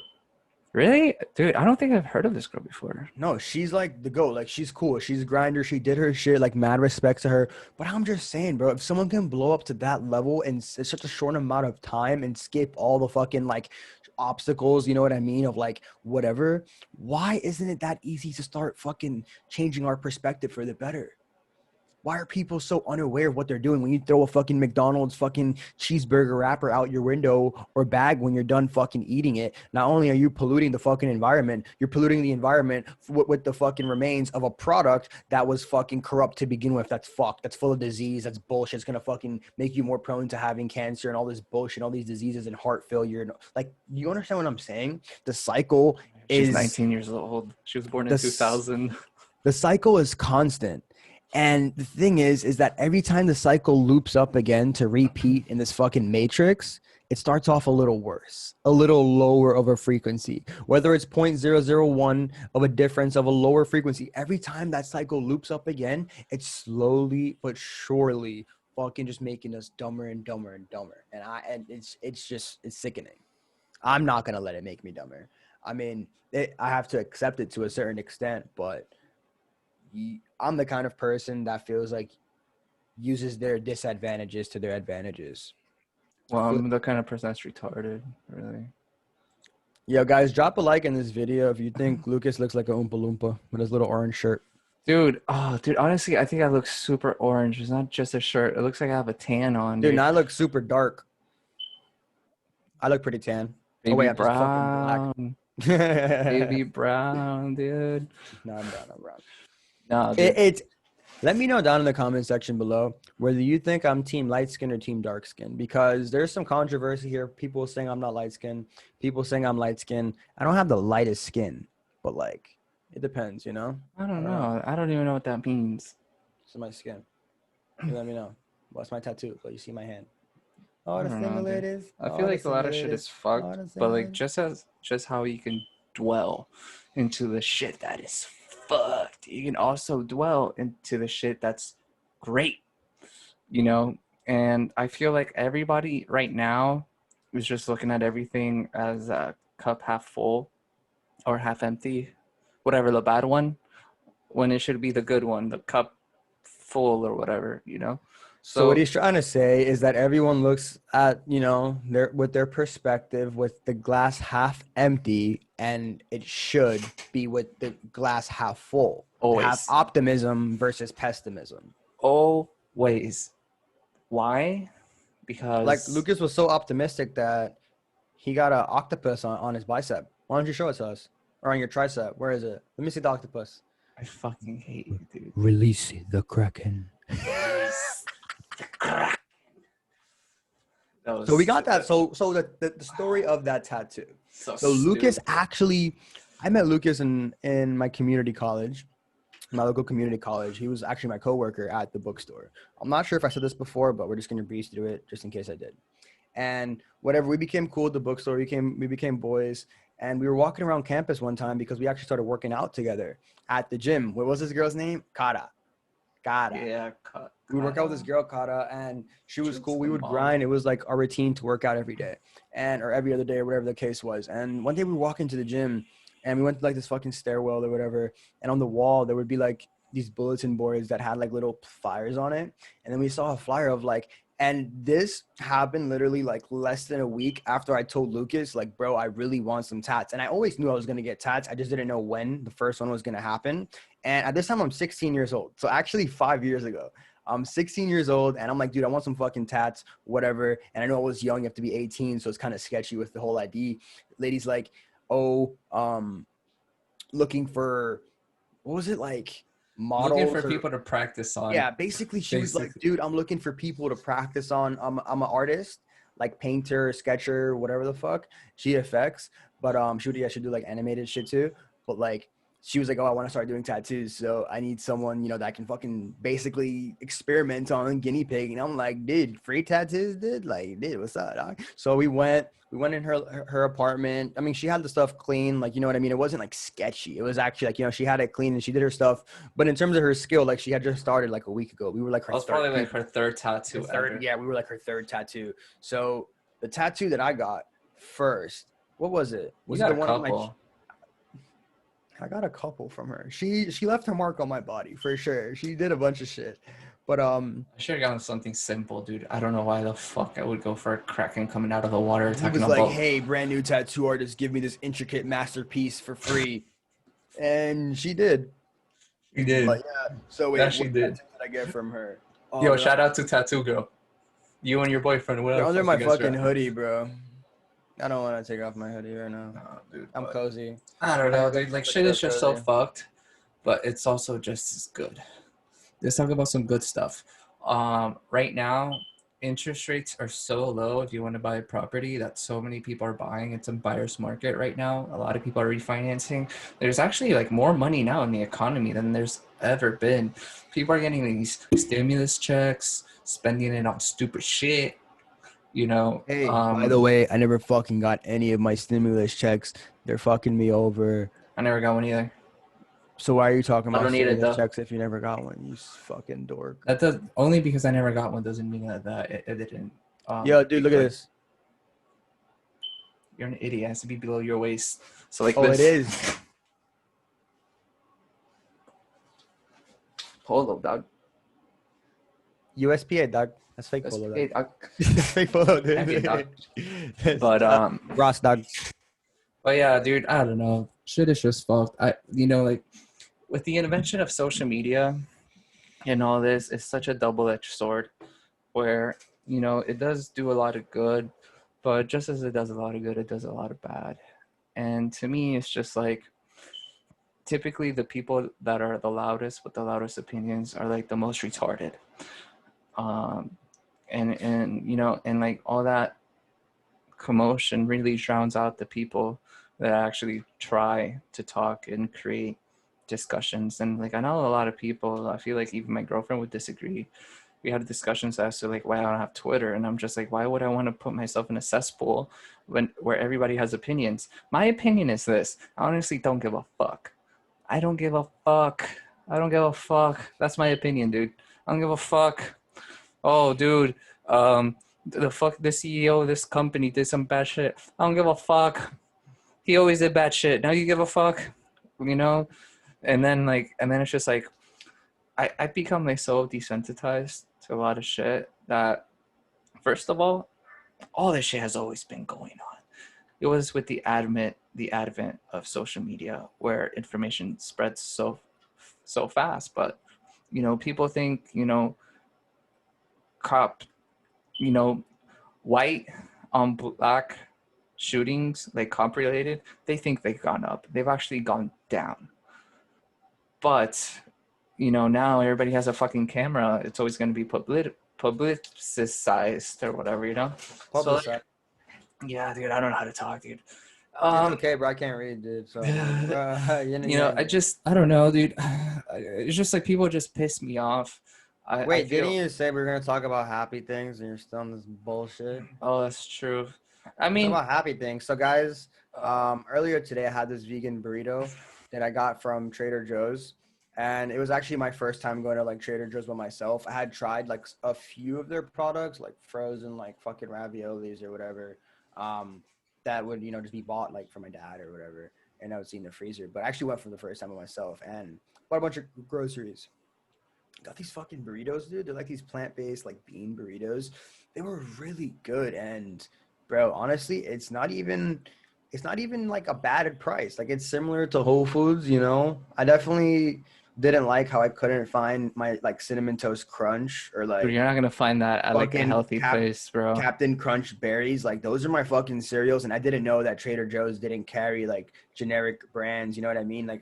Really, dude? I don't think I've heard of this girl before. No, she's like the GOAT. Like she's cool. She's a grinder. She did her shit. Like mad respect to her. But I'm just saying, bro, if someone can blow up to that level in such a short amount of time and skip all the fucking like obstacles, you know what I mean? Of like whatever, why isn't it that easy to start fucking changing our perspective for the better? Why are people so unaware of what they're doing when you throw a fucking McDonald's fucking cheeseburger wrapper out your window or bag when you're done fucking eating it? Not only are you polluting the fucking environment, you're polluting the environment with the fucking remains of a product that was fucking corrupt to begin with. That's fucked. That's full of disease. That's bullshit. It's going to fucking make you more prone to having cancer and all this bullshit, all these diseases and heart failure. And like, you understand what I'm saying? The cycle She's is 19 years old. She was born in the 2000. the cycle is constant. And the thing is that every time the cycle loops up again to repeat in this fucking matrix, it starts off a little worse, a little lower of a frequency. Whether it's 0.001 of a difference of a lower frequency, every time that cycle loops up again, it's slowly but surely fucking just making us dumber and dumber and dumber. And it's sickening. I'm not gonna let it make me dumber. I mean, I have to accept it to a certain extent, but I'm the kind of person that feels like uses their disadvantages to their advantages. I Well, feel, I'm the kind of person that's retarded, really. yo, guys, drop a like in this video if you think Lucas looks like a Oompa Loompa with his little orange shirt. Dude, honestly, I think I look super orange. It's not just a shirt. It looks like I have a tan on, Dude, dude. now I look super dark. I look pretty tan. Oh, Baby wait, I'm just fucking black. brown. No, Baby brown, dude. I'm brown. I'm brown. No, dude. It's Let me know down in the comment section below whether you think I'm team light skin or team dark skin, because there's some controversy here. People saying I'm not light skin, people saying I'm light skin. I don't have the lightest skin, but like it depends, you know? I I don't don't know. know. I don't even know what that means. It's my skin. You let me know. What's my tattoo? But you see my hand. All I the don't know, dude. simulators. I feel All the like a lot of shit simulators. is All fucked, the but like simulators. just how you can dwell into the shit that is fucked. You can also dwell into the shit that's great, you know? And I feel like everybody right now is just looking at everything as a cup half full or half empty, whatever the bad one, when it should be the good one, the cup full or whatever, you know? So what So he's trying to say is that everyone looks at, you know, their perspective with the glass half empty, and it should be with the glass half full. To have always, optimism versus pessimism. always. Why? Like Because Lucas was so optimistic that he got an octopus on his bicep. Why don't you show it to us? Or on your tricep? Where is it? Let me see the octopus. I fucking hate you, dude. Release the Kraken. Yes. That was So we got that. stupid. So the story of that tattoo. So So Lucas stupid. actually, I met Lucas in my community college, my local community college. He was actually my coworker at the bookstore. I'm not sure if I said this before, but we're just gonna breeze through it just in case I did. And whatever, we became cool at the bookstore. We became boys, and we were walking around campus one time because we actually started working out together at the gym. What was this girl's name? Kara. Yeah, cut. We would work out with this girl, Kara, and she was cool. We The would mom. grind. It was like our routine to work out every day, or every other day, or whatever the case was. And one day we walk into the gym, and we went to like this fucking stairwell or whatever. And on the wall there would be like these bulletin boards that had like little flyers on it. And then we saw a flyer of like, and this happened literally like less than a week after I told Lucas, like, bro, I really want some tats. And I always knew I was gonna get tats. I just didn't know when the first one was gonna happen. And at this time I'm 16 years old. So actually 5 years ago, I'm 16 years old, and I'm like, dude, I want some fucking tats, whatever. And I know I was young, you have to be 18, so it's kind of sketchy with the whole ID. Lady's like, oh, looking for, what was it, like Looking for models or people to practice on, yeah, basically she was like, basically. dude, I'm looking for people to practice on. I'm an artist, like painter, sketcher, whatever the fuck, GFX. But she would do like animated shit too. But like she was like, oh, I want to start doing tattoos, so I need someone, that can fucking basically experiment on guinea pig. And I'm like, dude, free tattoos, dude. Like, dude, what's up, dog? So we went in her apartment. I mean, she had the stuff clean, like, you know what I mean? It wasn't like sketchy. It was actually like, she had it clean and she did her stuff. But in terms of her skill, like she had just started like a week ago. We were like I her was third probably like people. her third Her tattoo third, ever. yeah, we were like her third tattoo. So the tattoo that I got first, what was it? You Was it got the a one on my? couple. I got a couple from her. She left her mark on my body for sure. She did a bunch of shit, but I should have gotten something simple, dude. I don't know why the fuck I would go for a kraken coming out of the water he attacking was a like, boat. "Hey, brand new tattoo artist, give me this intricate masterpiece for free," and she did. She did. But yeah, so Yeah, wait, she what did. tattoo did I get from her? Yo, They're shout out to Tattoo Girl. You and your boyfriend, whatever they're the under fuck my you guys are fucking at. hoodie, bro. I don't want to take off my hoodie right now. Nah, dude, I'm but cozy. I don't I know, have dude. Like extra shit is stuff just so cozy. fucked, but it's also just as good. Let's talk about some good stuff. Right now, interest rates are so low if you want to buy a property that so many people are buying. It's a buyer's market right now. A lot of people are refinancing. There's actually like more money now in the economy than there's ever been. People are getting these stimulus checks, spending it on stupid shit. You know, Hey, by the way, I never fucking got any of my stimulus checks. They're fucking me over. I never got one either. So why are you talking I about don't need it stimulus though. checks if you never got one? You fucking dork. That does only because I never got one doesn't mean that it didn't. Yo, dude, Be look at good. this. You're an idiot. It has to be below your waist. So like Oh, it this. is. Polo, dog. USPA, dog. That's fake That's polo, dog. hey, dog. That's fake polo, Champion, dog. dude. That's, But Ross, dog. but yeah, dude. I don't know. Shit is just fucked. Like with the invention of social media and all this, it's such a double-edged sword. Where it does do a lot of good, but just as it does a lot of good, it does a lot of bad. And to me, it's just like typically the people that are the loudest with the loudest opinions are like the most retarded. Um, and like all that commotion really drowns out the people that actually try to talk and create discussions. And like I know a lot of people, I feel like even my girlfriend would disagree. We had discussions as to like why I don't have Twitter, and I'm just like, why would I want to put myself in a cesspool where everybody has opinions? My opinion is this: I honestly don't give a fuck. I don't give a fuck. I don't give a fuck. That's my opinion, dude. I don't give a fuck. Oh, dude, um, the CEO of this company did some bad shit. I don't give a fuck. He always did bad shit. Now you give a fuck, you know? And then it's just like I become like so desensitized to a lot of shit that first of all this shit has always been going on. It was with the advent of social media where information spreads so fast, but people think cop you know white on black shootings, like cop related, they think they've gone up. They've actually gone down. But now everybody has a fucking camera. It's always going to be publicized or whatever. So like, Publicize. yeah, dude, I don't know how to talk, dude. It's um okay, bro. I can't read, dude. So, I don't know, dude. It's just like people just piss me off. I Wait, didn't feel. you say we are gonna talk about happy things and you're still on this bullshit? Oh, that's true. I Let's talk mean, about happy things. So, guys, uh, earlier today I had this vegan burrito that I got from Trader Joe's, and it was actually my first time going to like Trader Joe's by myself. I had tried like a few of their products, like frozen, like fucking raviolis or whatever, um, that would just be bought like for my dad or whatever, and I would see in the freezer. But I actually went for the first time by myself and bought a bunch of groceries. Got these fucking burritos, dude. They're like these plant-based, like bean burritos. They were really good. And bro, honestly, it's not even like a bad price. Like it's similar to Whole Foods. I definitely didn't like how I couldn't find my like cinnamon toast crunch or Dude, like you're not gonna find that at like a fucking healthy place, bro. Captain Crunch berries. Like those are my fucking cereals, and I didn't know that Trader Joe's didn't carry like generic brands. You know what I mean? Like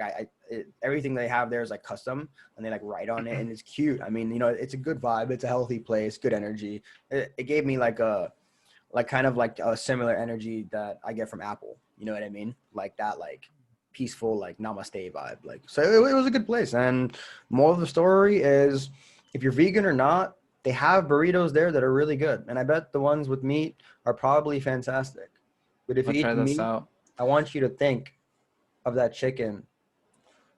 everything they have there is like custom, and they like write on it, and it's cute. I mean, you know, it's a good vibe. It's a healthy place, good energy. It gave me like a like kind of like a similar energy that I get from Apple. You know what I mean? Like that, like peaceful, like namaste vibe. Like so, it was a good place. And moral of the story is, if you're vegan or not, they have burritos there that are really good. And I bet the ones with meat are probably fantastic. But if I'll you try eat this meat, out. I want you to think of that chicken,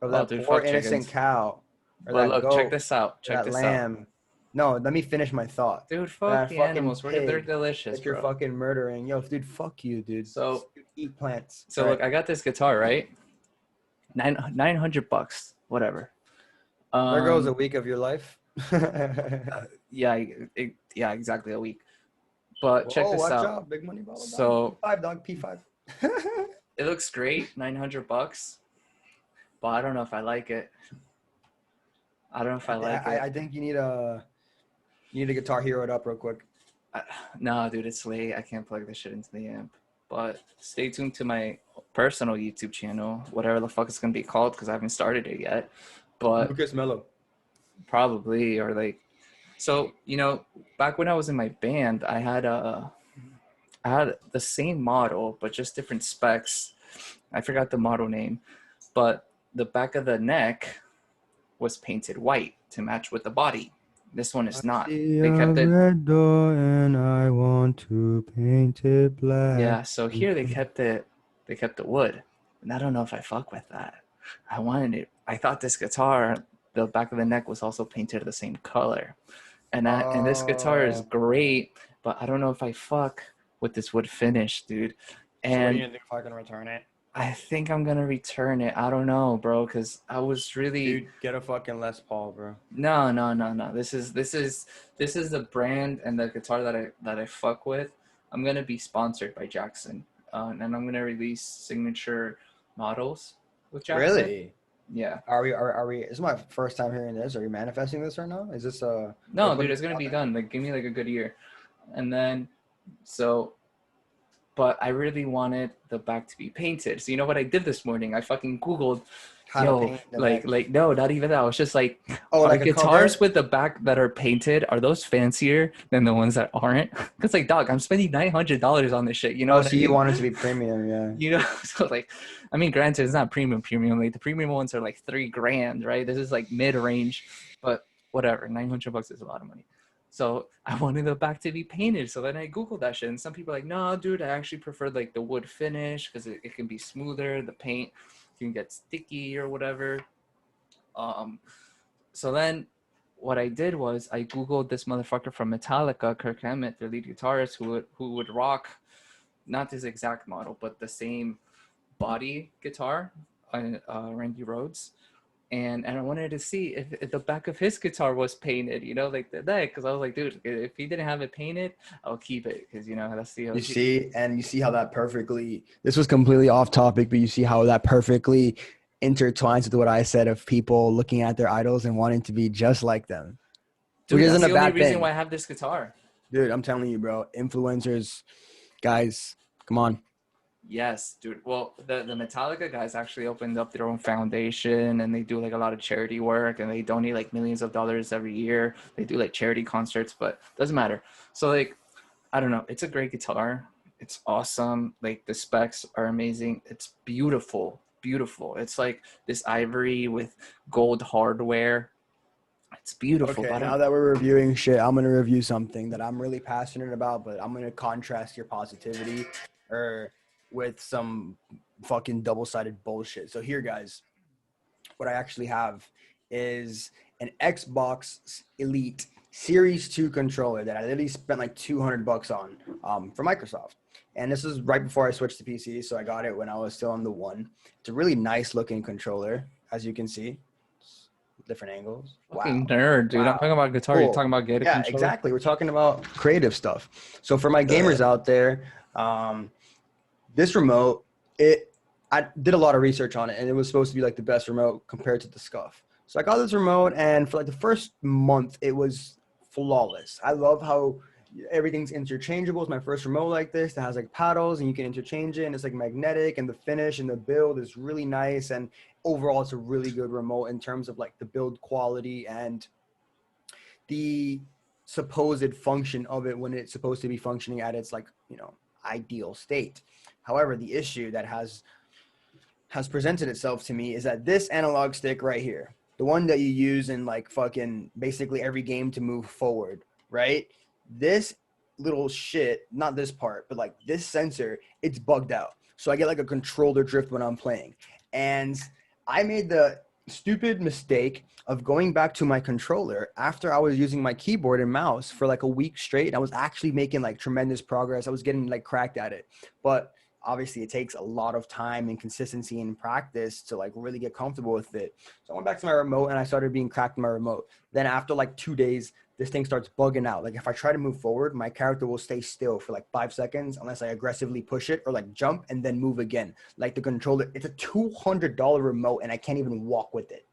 of Oh, that dude, poor fuck innocent chickens. cow, or But that look, check goat, this out. or Check that this out. lamb. No, let me finish my thought. Dude, Or fuck that the fucking animals. They're pig delicious, that you're bro. fucking murdering. Yo, dude, fuck you, dude. So Eat plants. All so right. look, I got this guitar, right? 900 bucks, whatever. There goes a Um, week of your life. yeah, yeah, exactly a week. But check Whoa, this watch out. out. Big money ball dog. So P5, dog. P5. it looks great, 900 bucks, but I don't know if I like it. I don't know if I like it. I think you need a Guitar Hero it up real quick. I, no, dude, it's late. I can't plug this shit into the amp. But stay tuned to my personal YouTube channel, whatever the fuck it's gonna be called, because I haven't started it yet. But Lucas Mello. probably, or like, so you know, back when I was in my band, I had the same model but just different specs. I forgot the model name, but the back of the neck was painted white to match with the body. This one I is not. see They a kept it. red door and I want to paint it black. Yeah, so here they kept it. They kept the wood, and I don't know if I fuck with that. I wanted it. I thought this guitar, the back of the neck was also painted the same color, and this guitar is Oh. great, but I don't know if I fuck with this wood finish, dude. So what are you And gonna do if I can return it? I think I'm gonna return it. I don't know, bro, because I was really Dude, get a fucking Les Paul, bro. no. This is the brand and the guitar that I fuck with. I'm gonna be sponsored by Jackson, and I'm gonna release signature models with Jackson. Really? Yeah. Are we this is my first time hearing this. Are you manifesting this right now? Is this No, dude, open it's gonna be topic? done. Like, give me like a good year, and then so but I really wanted the back to be painted. So you know what I did this morning? I fucking Googled, How to yo, paint the neck. like no, not even that. I was just like, Oh, are like a guitars cover? with the back that are painted, are those fancier than the ones that aren't? Because like, dog, I'm spending $900 on this shit. You know Oh, what I so you mean? want it to be premium, yeah. You know, so like, I mean, granted, it's not premium. Like the premium ones are like $3,000, right? This is like mid range, but whatever. 900 bucks is a lot of money. So I wanted the back to be painted. So then I Googled that shit. And some people are like, no, dude, I actually prefer like the wood finish because it can be smoother. The paint can get sticky or whatever. Um, so then what I did was I Googled this motherfucker from Metallica, Kirk Hammett, their lead guitarist, who would rock not this exact model, but the same body guitar on Randy Rhoads. And I wanted to see if the back of his guitar was painted, you know, like that. Because I was like, dude, if he didn't have it painted, I'll keep it because you know that's the You OG. see, and you see how that perfectly, this was completely off topic, but you see how that perfectly intertwines with what I said of people looking at their idols and wanting to be just like them, which Dude, that's isn't a the only bad reason thing. why I have this guitar. Dude, I'm telling you, bro, influencers, guys, come on. Yes, dude. Well, the Metallica guys actually opened up their own foundation and they do like a lot of charity work and they donate like millions of dollars every year. They do like charity concerts, but doesn't matter. So like, I don't know. It's a great guitar. It's awesome. Like the specs are amazing. It's beautiful, beautiful. It's like this ivory with gold hardware. It's beautiful, Okay, but now that we're reviewing shit, I'm gonna review something that I'm really passionate about, but I'm gonna contrast your positivity or with some fucking double-sided bullshit. So here, guys, what I actually have is an Xbox Elite Series 2 controller that I literally spent like 200 bucks on from Microsoft. And this is right before I switched to PC, so I got it when I was still on the one. It's a really nice looking controller, as you can see. Different angles. fucking Wow. nerd, dude. I'm Wow. talking about guitar. You're Cool. talking about Gator Yeah, controller. exactly. We're talking about creative stuff. So for my gamers out there, this remote, I did a lot of research on it, and it was supposed to be like the best remote compared to the Scuff. So I got this remote, and for like the first month, it was flawless. I love how everything's interchangeable. It's my first remote like this that has like paddles, and you can interchange it, and it's like magnetic, and the finish and the build is really nice. And overall, it's a really good remote in terms of like the build quality and the supposed function of it when it's supposed to be functioning at its like, ideal state. However, the issue that has presented itself to me is that this analog stick right here, the one that you use in like fucking basically every game to move forward, right? This little shit, not this part, but like this sensor, it's bugged out. So I get like a controller drift when I'm playing. And I made the stupid mistake of going back to my controller after I was using my keyboard and mouse for like a week straight. And I was actually making like tremendous progress. I was getting like cracked at it. But obviously it takes a lot of time and consistency and practice to like really get comfortable with it. So I went back to my remote and I started being cracked in my remote. Then after like 2 days, this thing starts bugging out. Like if I try to move forward, my character will stay still for like 5 seconds unless I aggressively push it or like jump and then move again. Like the controller, it's a $200 remote and I can't even walk with it.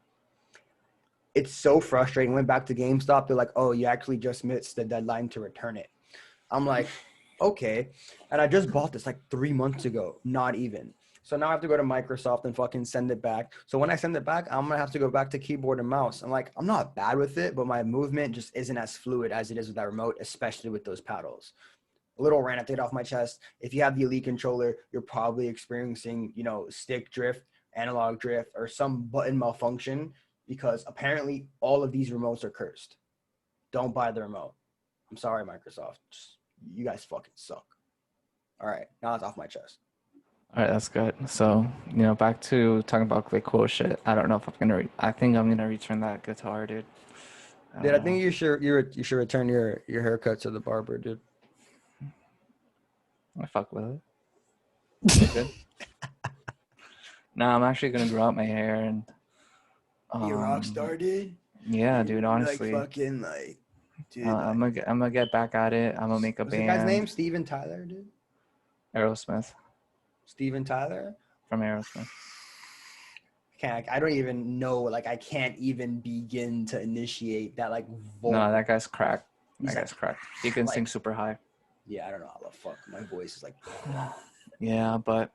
It's so frustrating. Went back to GameStop. They're like, oh, you actually just missed the deadline to return it. I'm like, okay. And I just bought this like 3 months ago, not even. So now I have to go to Microsoft and fucking send it back. So when I send it back, I'm gonna have to go back to keyboard and mouse. I'm like, I'm not bad with it, but my movement just isn't as fluid as it is with that remote, especially with those paddles. A little rant I take it off my chest. If you have the Elite controller, you're probably experiencing, stick drift, analog drift, or some button malfunction because apparently all of these remotes are cursed. Don't buy the remote. I'm sorry, Microsoft. You guys fucking suck. All right, now it's off my chest. All right, that's good. So, back to talking about like cool shit. I don't know if I'm gonna. I think I'm gonna return that guitar, dude. I Dude, don't I know. think you should return your haircut to the barber, dude. I fuck with it. It's good. Nah, I'm actually gonna grow out my hair and You rock um, star, dude. yeah, dude. You like Honestly, fucking like, dude. I'm gonna get back at it. I'm gonna make a What's the guy's name? band. Steven Tyler, dude. Aerosmith Steven Tyler. from Aerosmith. I don't even know. Like, I can't even begin to initiate that like No, vocal. that guy's cracked. He's That like, guy's cracked. He can sing like, super high. yeah, I don't know how the fuck my voice is like. Yeah, but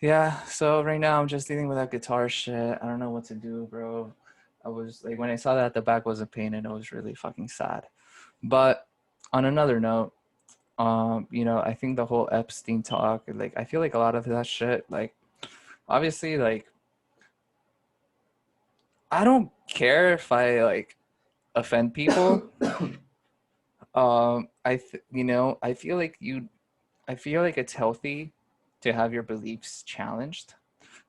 yeah. So right now I'm just dealing with that guitar shit. I don't know what to do, bro. I was like, when I saw that the back wasn't painted, it was really fucking sad. But on another note, I think the whole Epstein talk, like, I feel like a lot of that shit, like, obviously, like, I don't care if I like offend people. I feel like it's healthy to have your beliefs challenged,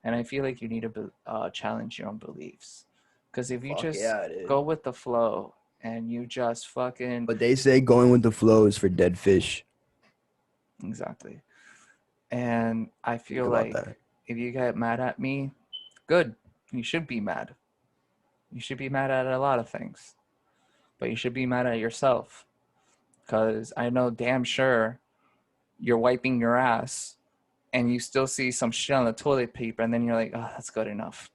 and I feel like you need to challenge your own beliefs, because if you Fuck just yeah, dude. go with the flow and you just fucking But they say going with the flow is for dead fish. exactly, and I Think feel about like that. if you get mad at me, good, you should be mad. You should be mad at a lot of things, but you should be mad at yourself, because I know damn sure you're wiping your ass and you still see some shit on the toilet paper, and then you're like, oh, that's good enough.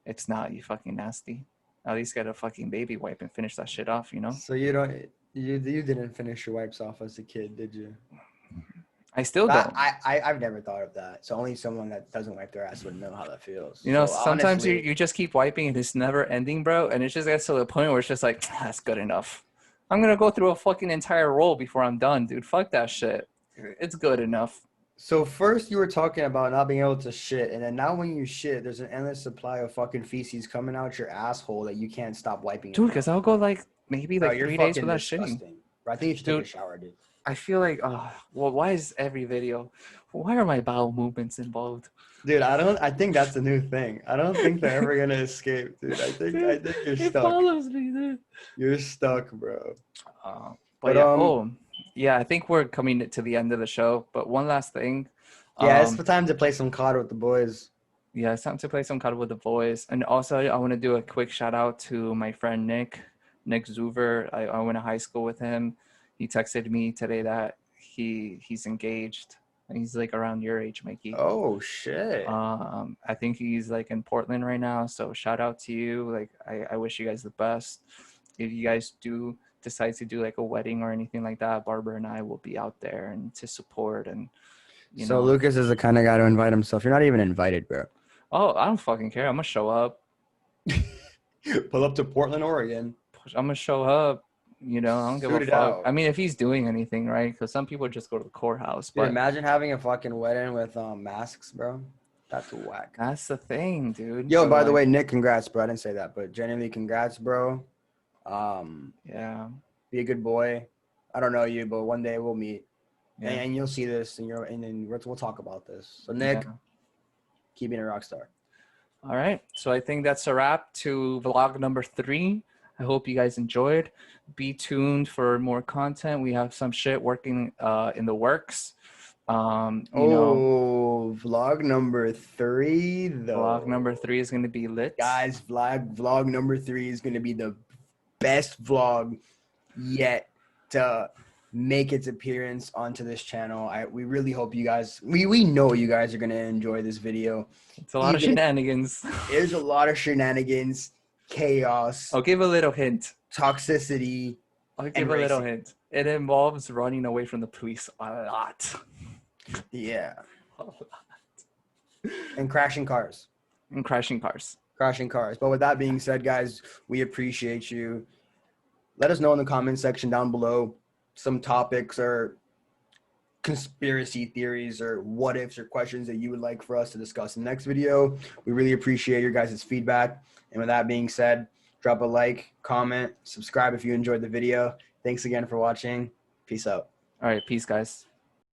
It's not, you fucking nasty. At least get a fucking baby wipe and finish that shit off, you know? So you didn't finish your wipes off as a kid, did you? I still That don't. I've never thought of that. So only someone that doesn't wipe their ass would know how that feels. You know, So sometimes you, honestly, you just keep wiping and it's never ending, bro. And it just gets to the point where it's just like, that's good enough. I'm going to go through a fucking entire roll before I'm done, dude. Fuck that shit. It's good enough. so first you were talking about not being able to shit, and then now when you shit, there's an endless supply of fucking feces coming out your asshole that you can't stop wiping it Dude, because down. I'll go like maybe Bro, like you're 3 days fucking without shitting. disgusting. Bro, I think you should take a Dude, shower, dude. I feel like, well, why is every video, why are my bowel movements involved? Dude, I think that's a new thing. I don't think they're ever gonna escape, dude. I Dude, think you're it stuck. follows me, dude. You're stuck, bro. But But yeah, yeah, I think we're coming to the end of the show. But one last thing. yeah, it's Um, the time to play some COD with the boys. yeah, it's time to play some COD with the boys. And also, I want to do a quick shout out to my friend Nick Zuver. I went to high school with him. He texted me today that he's engaged. He's like around your age, Mikey. Oh shit. I think he's like in Portland right now. So shout out to you. Like I wish you guys the best. If you guys do decide to do like a wedding or anything like that, Barbara and I will be out there and to support and you So know. Lucas is the kind of guy to invite himself. You're not even invited, bro. Oh, I don't fucking care. I'm gonna show up. Pull up to Portland, Oregon. I'm gonna show up. I don't give a Suit it fuck. out. I mean, if he's doing anything, right? Because some people just go to the courthouse. Dude, But imagine having a fucking wedding with masks, bro. That's whack. that's the thing, dude. Yo, But by the like, way, Nick, congrats, bro. I didn't say that, but genuinely congrats, bro. yeah, Be a good boy. I don't know you, but one day we'll meet, yeah, and you'll see this, and then we'll talk about this. So Nick, yeah. keep being a rock star. All right. So I think that's a wrap to vlog number 3. I hope you guys enjoyed. Be tuned for more content. We have some shit working in the works. Vlog number 3, Vlog though. number 3 is going to be lit. Guys, vlog number 3 is going to be the best vlog yet to make its appearance onto this channel. We really hope you guys, we know you guys are going to enjoy this video. It's a lot of shenanigans. There's a lot of shenanigans, chaos, I'll give a little hint. toxicity. I'll give a little hint. It involves running away from the police a lot. Yeah. And crashing cars. And crashing cars. Crashing cars. But with that being said, guys, we appreciate you. Let us know in the comment section down below some topics or conspiracy theories or what ifs or questions that you would like for us to discuss in the next video. We really appreciate your guys' feedback. And with that being said, drop a like, comment, subscribe if you enjoyed the video. Thanks again for watching. Peace out. All right. Peace, guys.